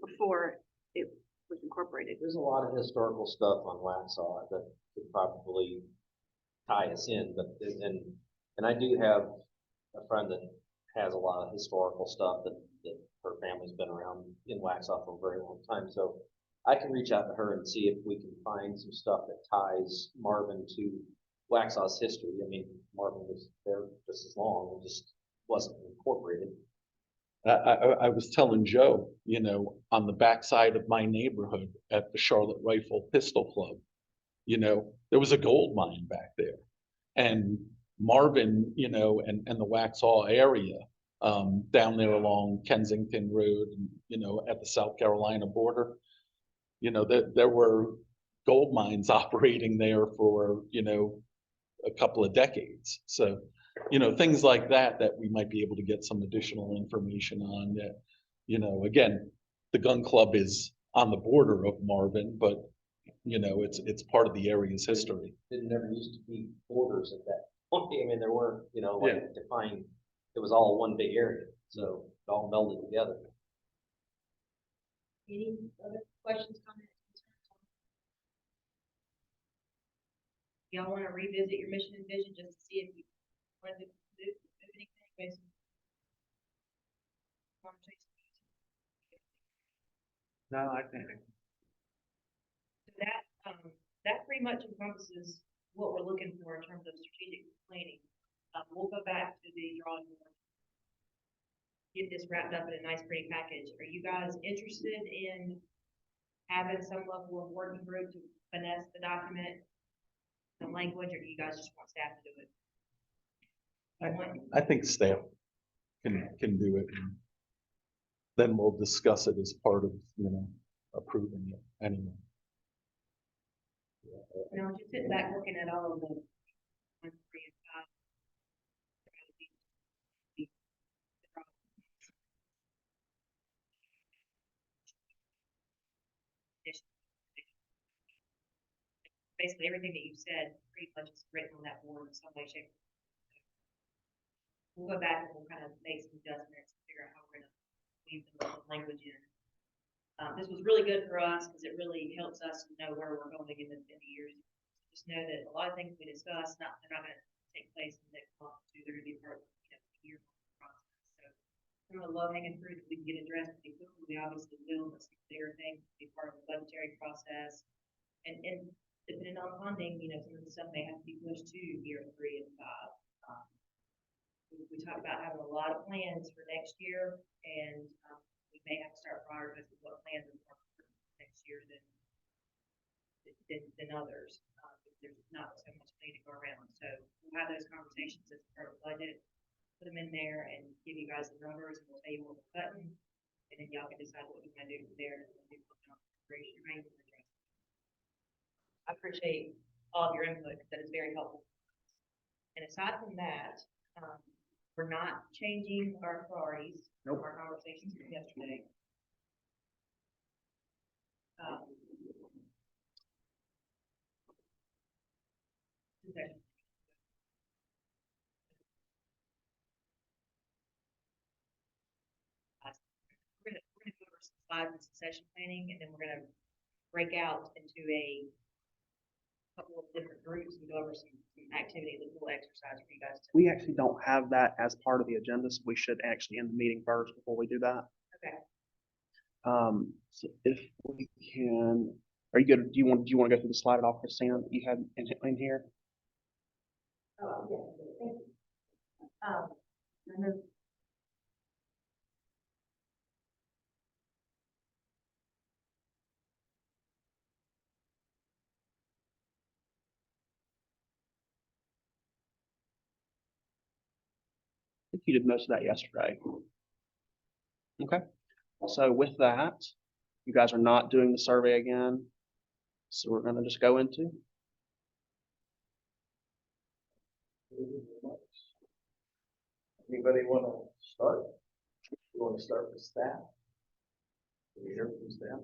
before it was incorporated. There's a lot of historical stuff on Waxhaw that could probably tie us in, but, and I do have a friend that has a lot of historical stuff that her family's been around in Waxhaw for a very long time, so I can reach out to her and see if we can find some stuff that ties Marvin to Waxhaw's history. I mean, Marvin was there just as long, it just wasn't incorporated. I was telling Joe, you know, on the backside of my neighborhood at the Charlotte Rifle Pistol Club, you know, there was a gold mine back there. And Marvin, you know, and the Waxhaw area, down there along Kensington Road, and, you know, at the South Carolina border, you know, there were gold mines operating there for, you know, a couple of decades. So, you know, things like that we might be able to get some additional information on that, you know, again, the gun club is on the border of Marvin, but, you know, it's part of the area's history. It never used to be borders at that point. I mean, there weren't, you know, like defined, it was all one big area, so it all melded together. Any other questions, comments, concerns? Y'all wanna revisit your mission and vision just to see if you want to do anything based on conversation? No, I think. So that pretty much encompasses what we're looking for in terms of strategic planning. We'll go back to the drawing board. Get this wrapped up in a nice, pretty package. Are you guys interested in having some level of working group to finesse the document, the language, or do you guys just want staff to do it? I think staff can do it. And then we'll discuss it as part of, you know, approving it anyway. Now, just sitting back looking at all of the 1, 3, and 5. Basically, everything that you said pretty much is written on that board in some way, shape. We'll go back and we'll kind of make some adjustments, figure out how we're gonna weave the language in. This was really good for us because it really helps us know where we're going in the years. Just know that a lot of things we discuss, they're not gonna take place in the next month or two. They're gonna be part of, the year process. So some of the low hanging fruit that we can get addressed, we obviously will, but some bigger things be part of the budgetary process. And depending on funding, you know, some of the stuff may have to be pushed to year 3 and 5. We talked about having a lot of plans for next year, and we may have to start prioritizing what plans are more important next year than others. There's not so much money to go around, so we'll have those conversations as part of the budget, put them in there, and give you guys the numbers, and we'll tell you what we're cutting, and then y'all can decide what you're gonna do from there. I appreciate all of your input, because that is very helpful. And aside from that, we're not changing our priorities from our conversations from yesterday. Okay. We're gonna go over some slides and succession planning, and then we're gonna break out into a couple of different groups and go over some activities, a little exercise for you guys to. We actually don't have that as part of the agenda, so we should actually end the meeting first before we do that. Okay. So if we can, are you good? Do you want to go through the slide off for Sam that you had in here? Oh, yeah, thank you. And then I think you did most of that yesterday. Okay, so with that, you guys are not doing the survey again. So we're gonna just go into. Anybody want to start? You want to start with staff? We hear from staff.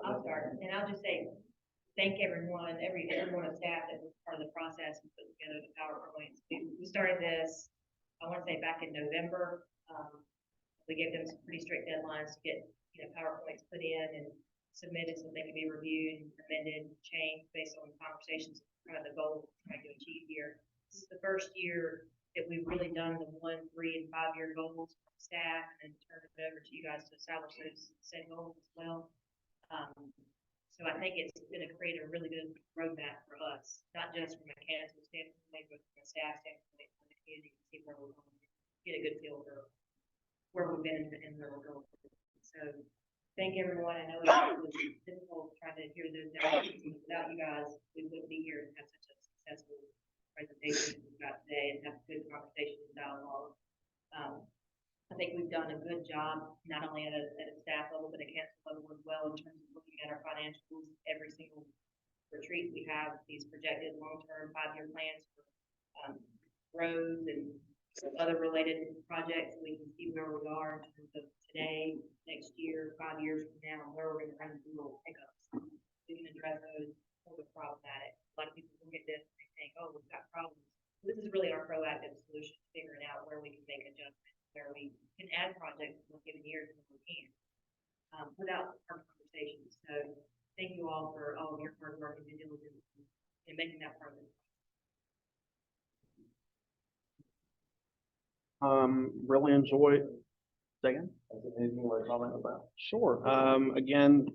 I'll start, and I'll just say, thank everyone on staff that was part of the process and put together the PowerPoints. We started this, I want to say back in November. We gave them some pretty strict deadlines to get, you know, PowerPoints put in and submitted so they could be reviewed, amended, changed based on conversations, kind of the goal we're trying to achieve here. This is the first year that we've really done the 1, 3, and 5 year goals for staff, and turn it over to you guys to establish those same goals as well. So I think it's going to create a really good roadmap for us, not just from a council standpoint, but from a staff standpoint, from the community, to see where we're going, get a good feel for where we've been and where we're going. So thank everyone. I know it was difficult trying to hear those demonstrations. Without you guys, we wouldn't be here and have such a successful presentation as we've got today and have good conversation and dialogue. I think we've done a good job, not only at a staff level, but at council level as well, in terms of looking at our financials. Every single retreat, we have these projected long-term 5-year plans for roads and other related projects. We can see where we are in terms of today, next year, 5 years from now, and where we're going to run into little hiccups. We can address those before they're problematic. A lot of people look at this and they think, oh, we've got problems. This is really our proactive solution to figuring out where we can make adjustments, where we can add projects in a given year when we can, without our conversations. So thank you all for all of your hard work and due diligence in making that progress. Really enjoyed. Second. Anything you want to comment about? Sure. Again,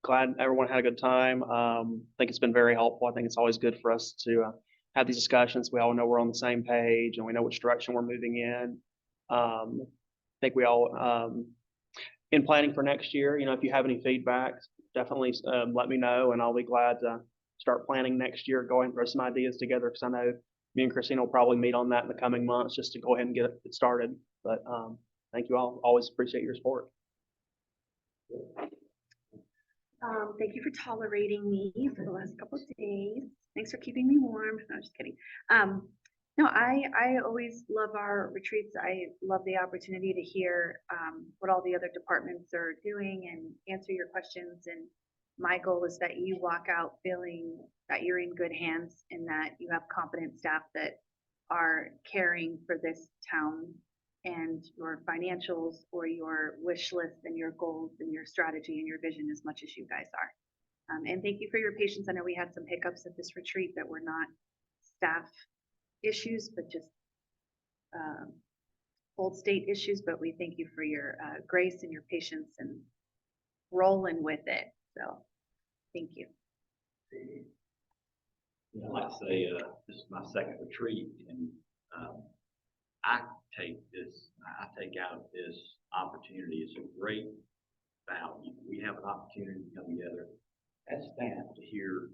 glad everyone had a good time. I think it's been very helpful. I think it's always good for us to have these discussions. We all know we're on the same page and we know which direction we're moving in. I think we all, in planning for next year, you know, if you have any feedback, definitely let me know, and I'll be glad to start planning next year, going through some ideas together, because I know me and Christine will probably meet on that in the coming months just to go ahead and get it started. But thank you all. Always appreciate your support. Thank you for tolerating me for the last couple of days. Thanks for keeping me warm. No, just kidding. No, I always love our retreats. I love the opportunity to hear what all the other departments are doing and answer your questions. And my goal is that you walk out feeling that you're in good hands and that you have competent staff that are caring for this town and your financials or your wish list and your goals and your strategy and your vision as much as you guys are. And thank you for your patience. I know we had some hiccups at this retreat that were not staff issues, but just old state issues, but we thank you for your grace and your patience and rolling with it. So, thank you. I'd like to say, this is my second retreat, and, I take out this opportunity as a great value. We have an opportunity to come together as staff to hear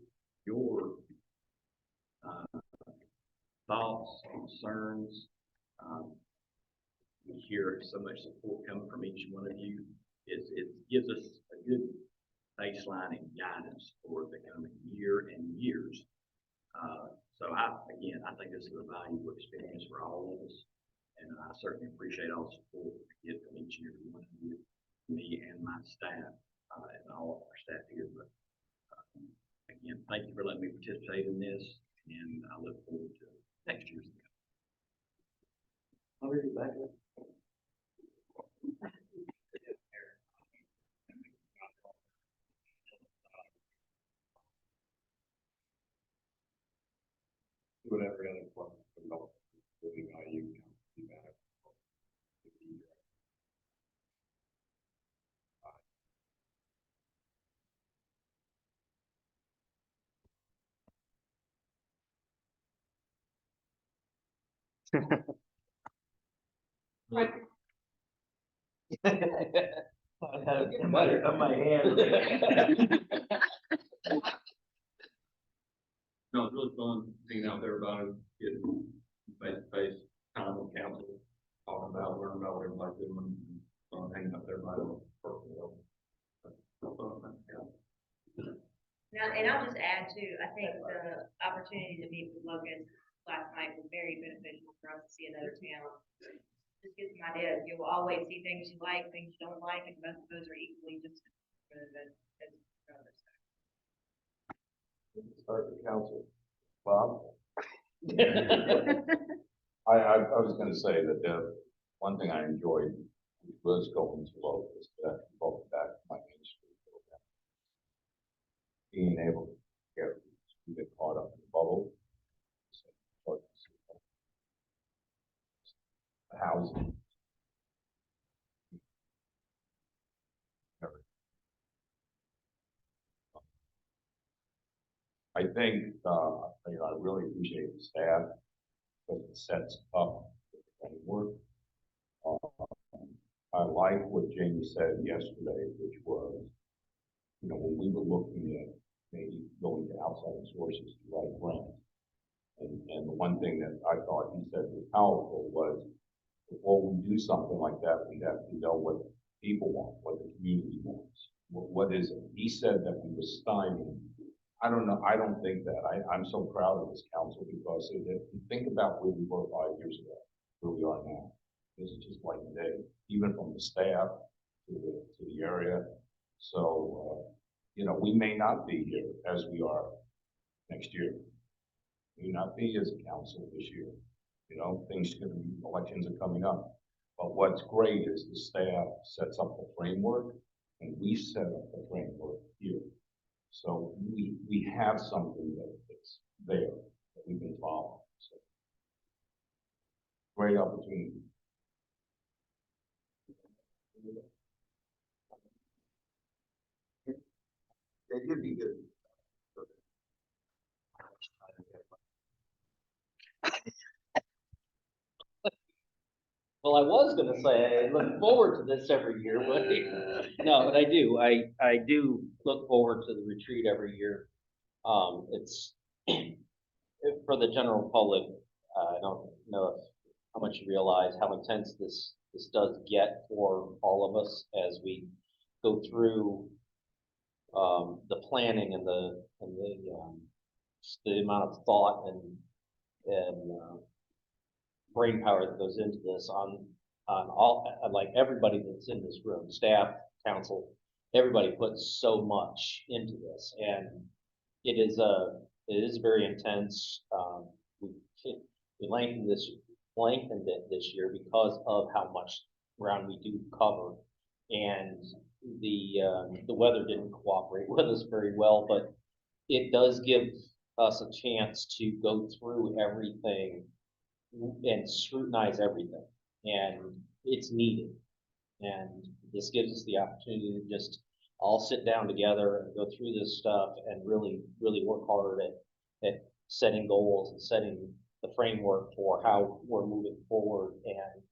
your, thoughts, concerns. We hear so much support coming from each one of you. It gives us a good baseline and guidance for the coming year and years. So I think this is a valuable experience for all of us, and I certainly appreciate all the support we get from each and every one of you, me and my staff, and all of our staff here. But again, thank you for letting me participate in this, and I look forward to next year's. I'll read it back. Whatever other part of the really value can be better. Of my hand. No, it's really fun being out there about it, getting face-to-face time with council, talking about, learning about what everybody's doing, hanging out there by the personal. Now, and I'll just add too, I think the opportunity to meet with Logan last night was very beneficial for us to see another town. Just get some ideas. You will always see things you like, things you don't like, and most of those are equally just as good as others. Start the council. Bob? I was gonna say that one thing I enjoyed was going to Locust, that brought back my Main Street program. Being able to get caught up in the bubble. The housing. I think, I really appreciate the staff because it sets up the framework. I like what Jamie said yesterday, which was, when we were looking at maybe going to outside sources to write grants. And the one thing that I thought he said was powerful was, before we do something like that, we have to know what people want, what the community wants. What is it? He said that we were stymied. I don't know. I don't think that. I'm so proud of this council because if you think about where we were 5 years ago, where we are now, this is just like a day, even from the staff to the area. So, we may not be here as we are next year. We may not be as a council this year. Elections are coming up. But what's great is the staff sets up the framework and we set up the framework here. So we have something that's there that we can follow. So great opportunity. It could be good. Well, I was gonna say, I look forward to this every year, but no, but I do. I do look forward to the retreat every year. It's for the general public. I don't know how much you realize how intense this does get for all of us as we go through the planning and the amount of thought and brain power that goes into this on all, like everybody that's in this room, staff, council, everybody puts so much into this, and it is very intense. We lengthened it this year because of how much ground we do cover, and the weather didn't cooperate with us very well, but it does give us a chance to go through everything and scrutinize everything. and it's needed. And this gives us the opportunity to just all sit down together and go through this stuff and really, really work hard at setting goals and setting the framework for how we're moving forward. And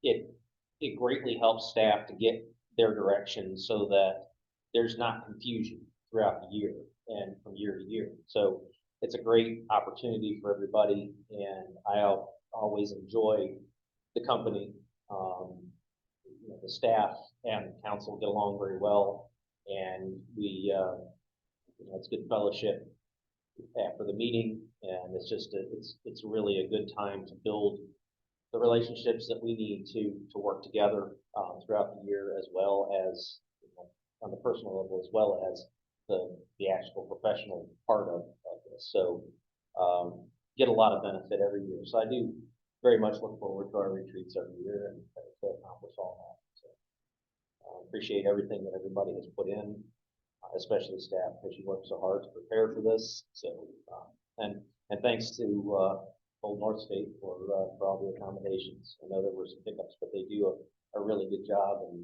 it greatly helps staff to get their direction so that there's not confusion throughout the year and from year to year. So it's a great opportunity for everybody, and I always enjoy the company. You know, the staff and the council get along very well, and we, you know, it's good fellowship after the meeting, and it's just it's really a good time to build the relationships that we need to work together throughout the year, as well as, you know, on the personal level, as well as the actual professional part of this. So get a lot of benefit every year. So I do very much look forward to our retreats every year and to accomplish all that. So appreciate everything that everybody has put in, especially staff, because you work so hard to prepare for this. So and thanks to Old North State for all the accommodations. I know there were some hiccups, but they do a really good job and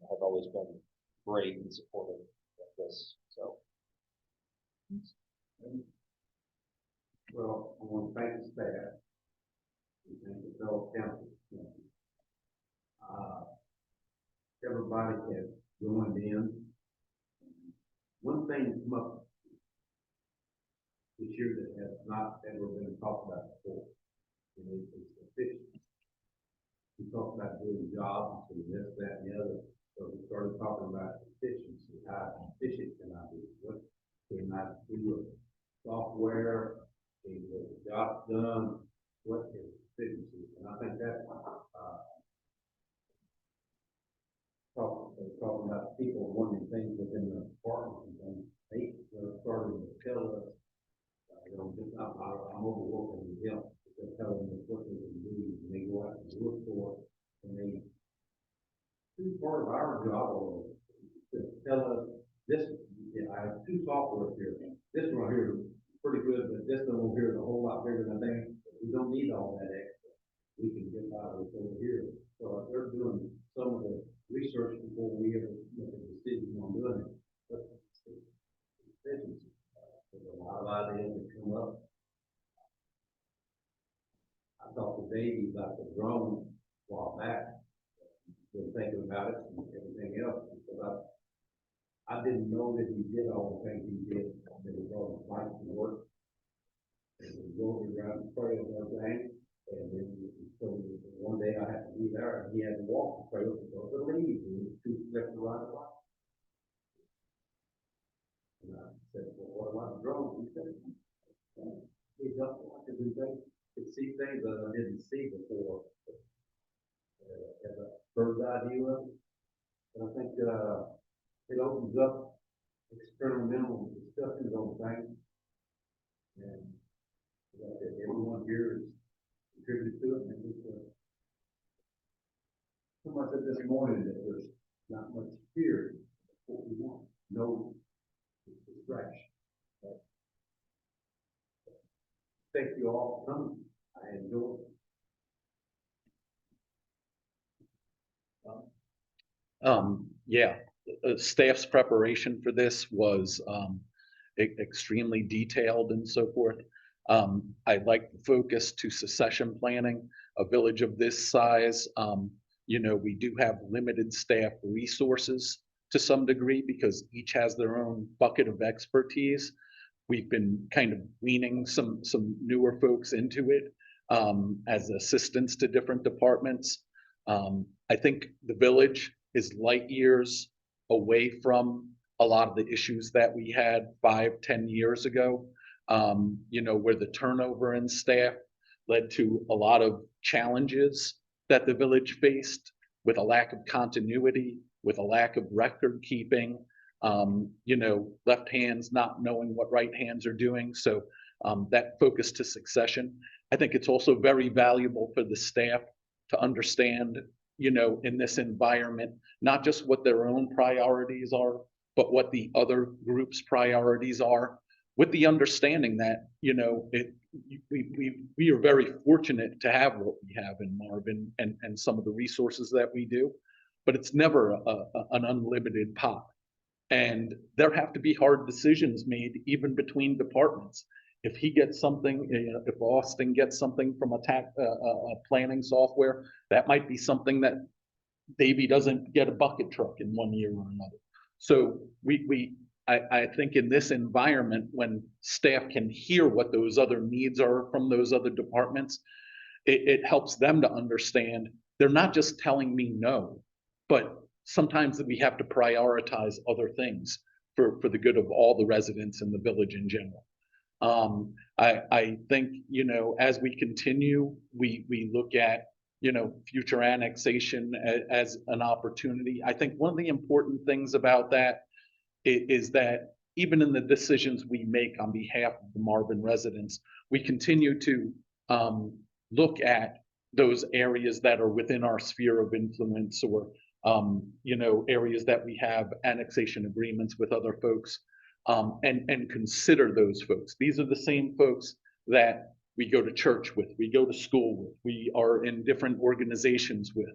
have always been great and supportive of this. So. Well, I want to thank the staff. And the fellow council. Everybody has joined in. One thing that's come up this year that has not ever been talked about before, is efficiency. We talked about doing jobs and this, that, and the other. So we started talking about efficiency. How efficient can I be? What can I do with software? Can get the job done? What is efficiency? And I think that's talking about people wanting things within the department, and they started to tell us, you know, just I'm overworking with them. They're telling us what they can do, and they go out and look for it, and they do part of our job to tell us this. You know, I have two softwares here. This one here is pretty good, but this one over here is a whole lot bigger than they. We don't need all that extra. We can get out of it over here. So they're doing some of the research before we ever make a decision on doing it. But efficiency, there's a lot of ideas that come up. I talked to Davey about the drone a while back. Been thinking about it and everything else, because I didn't know that he did all the things he did. That was all his life to work. And we go around the trail and everything. And then so one day I had to be there, and he had to walk the trail to go to the leaves, and he was too left to right away. And I said, well, what about the drone? He said, he helped me to do things, to see things that I didn't see before. As a bird's eye view of it. And I think it opens up experimental discussions on things. And everyone here is contributed to it. And it's so much of this morning that there's not much fear of what we want. No distraction. But thank you all for coming. I enjoyed it. Yeah, staff's preparation for this was extremely detailed and so forth. I'd like to focus to succession planning. A village of this size, you know, we do have limited staff resources to some degree because each has their own bucket of expertise. We've been kind of weaning some newer folks into it as assistants to different departments. I think the village is light years away from a lot of the issues that we had 5-10 years ago, you know, where the turnover in staff led to a lot of challenges that the village faced with a lack of continuity, with a lack of record keeping, you know, left hands not knowing what right hands are doing. So that focus to succession. I think it's also very valuable for the staff to understand, you know, in this environment, not just what their own priorities are, but what the other group's priorities are, with the understanding that, you know, we are very fortunate to have what we have in Marvin and some of the resources that we do, but it's never an unlimited pot. And there have to be hard decisions made even between departments. If he gets something, if Austin gets something from a planning software, that might be something that Davy doesn't get a bucket truck in one year or another. So I think in this environment, when staff can hear what those other needs are from those other departments, it helps them to understand they're not just telling me no, but sometimes we have to prioritize other things for the good of all the residents in the village in general. I think, as we continue, we look at, future annexation as an opportunity. I think one of the important things about that is that even in the decisions we make on behalf of the Marvin residents, we continue to look at those areas that are within our sphere of influence, or areas that we have annexation agreements with other folks, and consider those folks. These are the same folks that we go to church with, we go to school with, we are in different organizations with.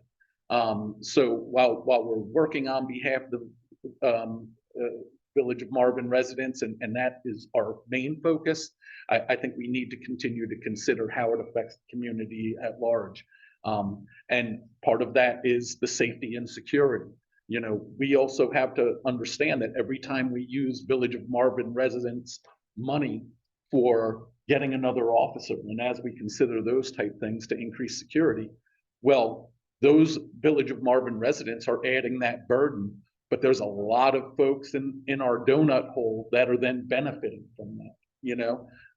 So while we're working on behalf of the Village of Marvin residents, and that is our main focus, I think we need to continue to consider how it affects the community at large. And part of that is the safety and security. We also have to understand that every time we use Village of Marvin residents' money for getting another officer, and as we consider those type things to increase security, well, those Village of Marvin residents are adding that burden, but there's a lot of folks in our donut hole that are then benefiting from that,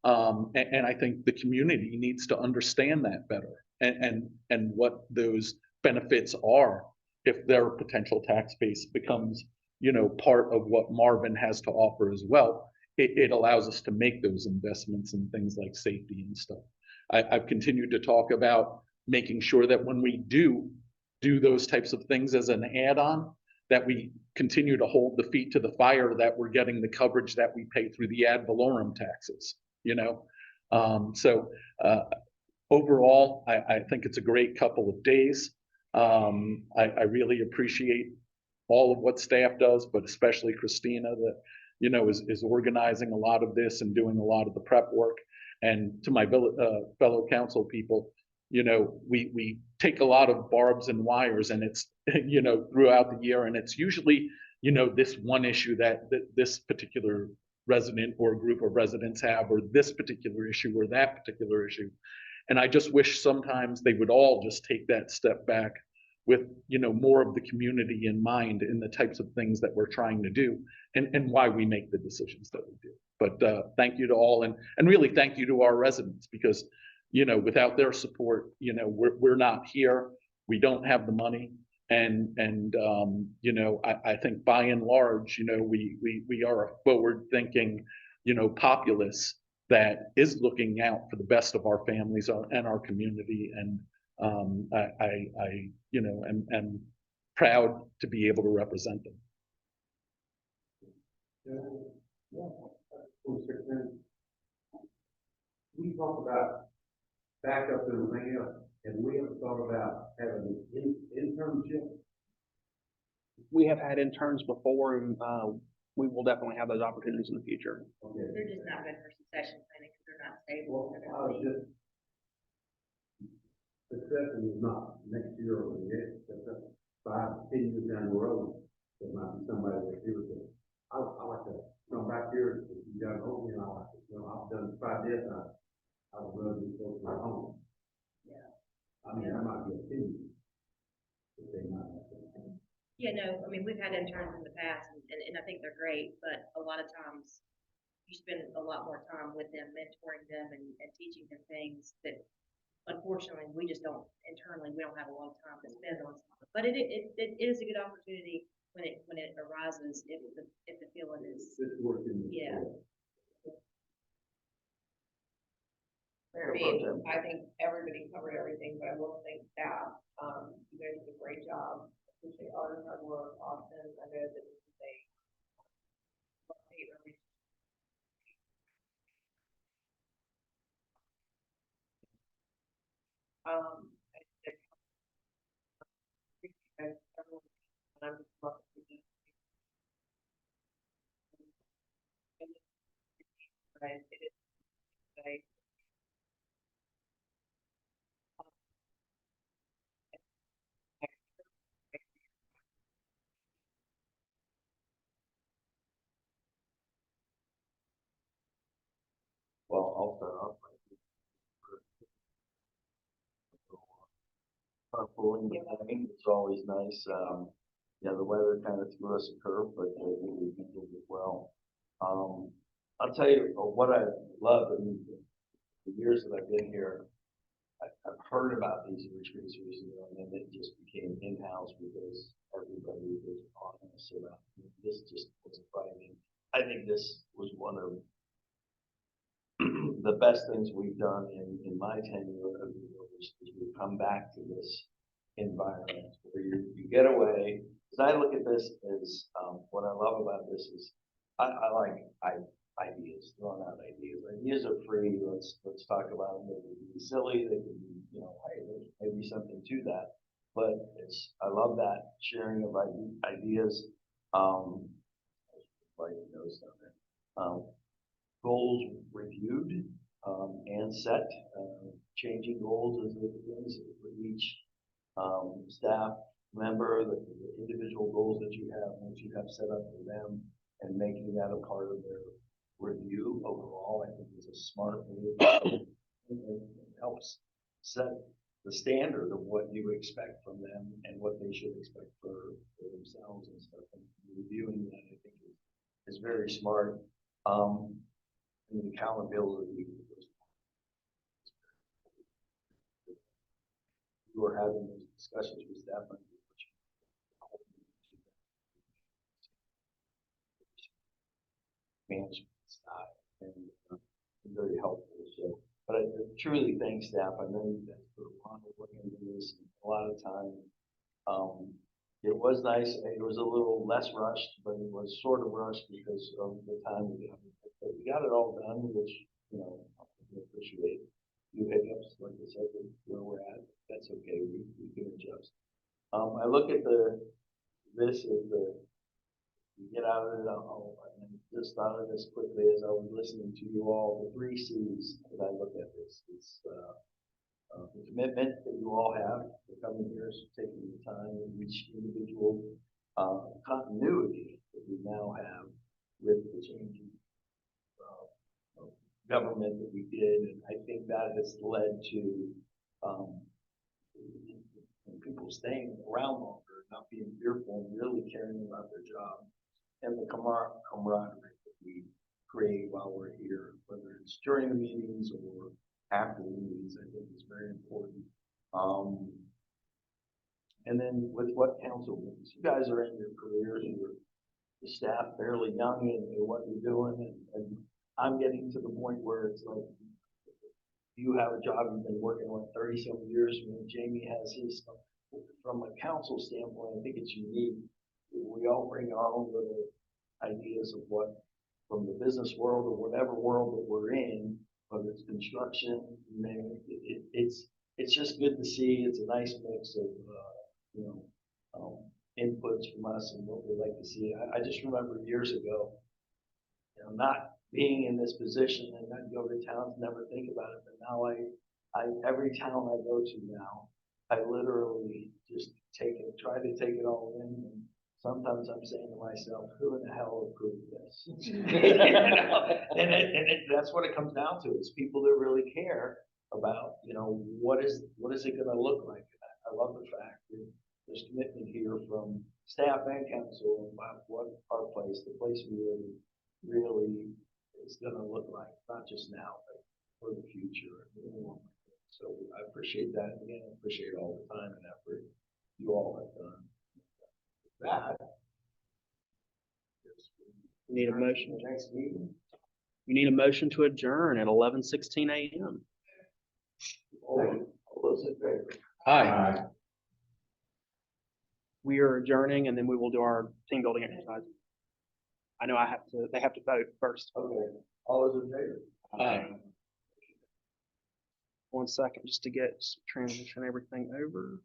and I think the community needs to understand that better, and what those benefits are if their potential tax base becomes, part of what Marvin has to offer as well. It allows us to make those investments in things like safety and stuff. I've continued to talk about making sure that when we do those types of things as an add-on, that we continue to hold the feet to the fire, that we're getting the coverage that we pay through the ad valorem taxes, So overall, I think it's a great couple of days. I really appreciate all of what staff does, but especially Christina, that is organizing a lot of this and doing a lot of the prep work. And to my fellow council people, we take a lot of barbs and wires, and it's throughout the year, and it's usually this one issue that this particular resident or group of residents have, or this particular issue or that particular issue. And I just wish sometimes they would all just take that step back with, more of the community in mind in the types of things that we're trying to do, and why we make the decisions that we do. But thank you to all, and really thank you to our residents, because, without their support, we're not here. We don't have the money. And I think by and large, we are a forward thinking, populace that is looking out for the best of our families and our community. And I am proud to be able to represent them. We talk about backup and everything else, and we haven't thought about having an internship. We have had interns before, and we will definitely have those opportunities in the future. Okay. They're just not good for succession planning because they're not Well, stable. I was just, succession is not next year or the next, that's 5, 10 years down the road. There might be somebody that here with it. I like to come back here, if you got home, I've done 5 years now. I would rather be close to my home. Yeah. I mean, I might be a opinion. But they might have to. Yeah, no, I mean, we've had interns in the past and I think they're great, but a lot of times you spend a lot more time with them, mentoring them and teaching them things that unfortunately we just don't, internally, we don't have a lot of time to spend on something. But it is a good opportunity when it arises, if the feeling is, It's working. yeah. I mean, I think everybody covered everything, but I will thank staff. You guys did a great job. Appreciate all your hard work, Austin. I know that this is a I'll start off. Carpooling, it's always nice. Yeah, the weather kind of threw us a curve, but I think we handled it well. I'll tell you what I love, I mean, the years that I've been here, I've heard about these retreats recently, and then it just became in-house because everybody was honest about it. This just was exciting. I think this was one of the best things we've done in my tenure of the village, is we've come back to this environment where you get away. Because I look at this as, what I love about this is, I like ideas, throwing out ideas. Ideas are free. Let's talk about them. They can be silly. They can be, you know, hey, there's maybe something to that. But I love that sharing of ideas. Like those down there. Goals reviewed and set. Changing goals is the things for each staff member, the individual goals that you have, once you have set up for them, and making that a part of their review overall, I think is a smart move. It helps set the standard of what you expect from them and what they should expect for themselves and stuff. And reviewing that, I think, is very smart. And the accountability. We were having those discussions with staff members. Management style and very helpful. So, but I truly thank staff. I know you guys put a lot of work into this, and a lot of time. It was nice. It was a little less rushed, but it was sort of rushed because of the time we got. But we got it all done, which, you know, I appreciate. Few hiccups, like I said, where we're at. That's okay. We can adjust. I look at this as you get out of it. And just thought of this quickly as I was listening to you all. The 3 C's that I look at this. It's the commitment that you all have for coming here, so taking the time and each individual continuity that we now have with the changing government that we did, and I think that has led to people staying around longer, not being fearful, and really caring about their job, and the camaraderie that we create while we're here, whether it's during the meetings or after the meetings. I think is very important. And then with what council brings, you guys are in your careers, and you're the staff fairly young in what you're doing, and I'm getting to the point where it's like, you have a job you've been working on 30-some years, when Jamie has his stuff. From a council standpoint, I think it's unique. We all bring our own little ideas of what, from the business world or whatever world that we're in, whether it's construction, it's just good to see. It's a nice mix of, inputs from us and what we like to see. I just remember years ago, not being in this position and I'd go to towns, never think about it. But now every town I go to now, I literally just try to take it all in. And sometimes I'm saying to myself, who in the hell approved this? That's what it comes down to, is people that really care about, what is it going to look like? I love the fact that there's commitment here from staff and council about what our place, the place we live in, really is going to look like, not just now, but for the future. So I appreciate that. Again, I appreciate all the time and effort you all have done. That. You need a motion. Next meeting. You need a motion to adjourn at 11:16 a.m. All those in favor? Hi. We are adjourning, and then we will do our team building exercise. I know they have to vote first. Okay. All those in favor? Aye. 1 second, just to transition everything over.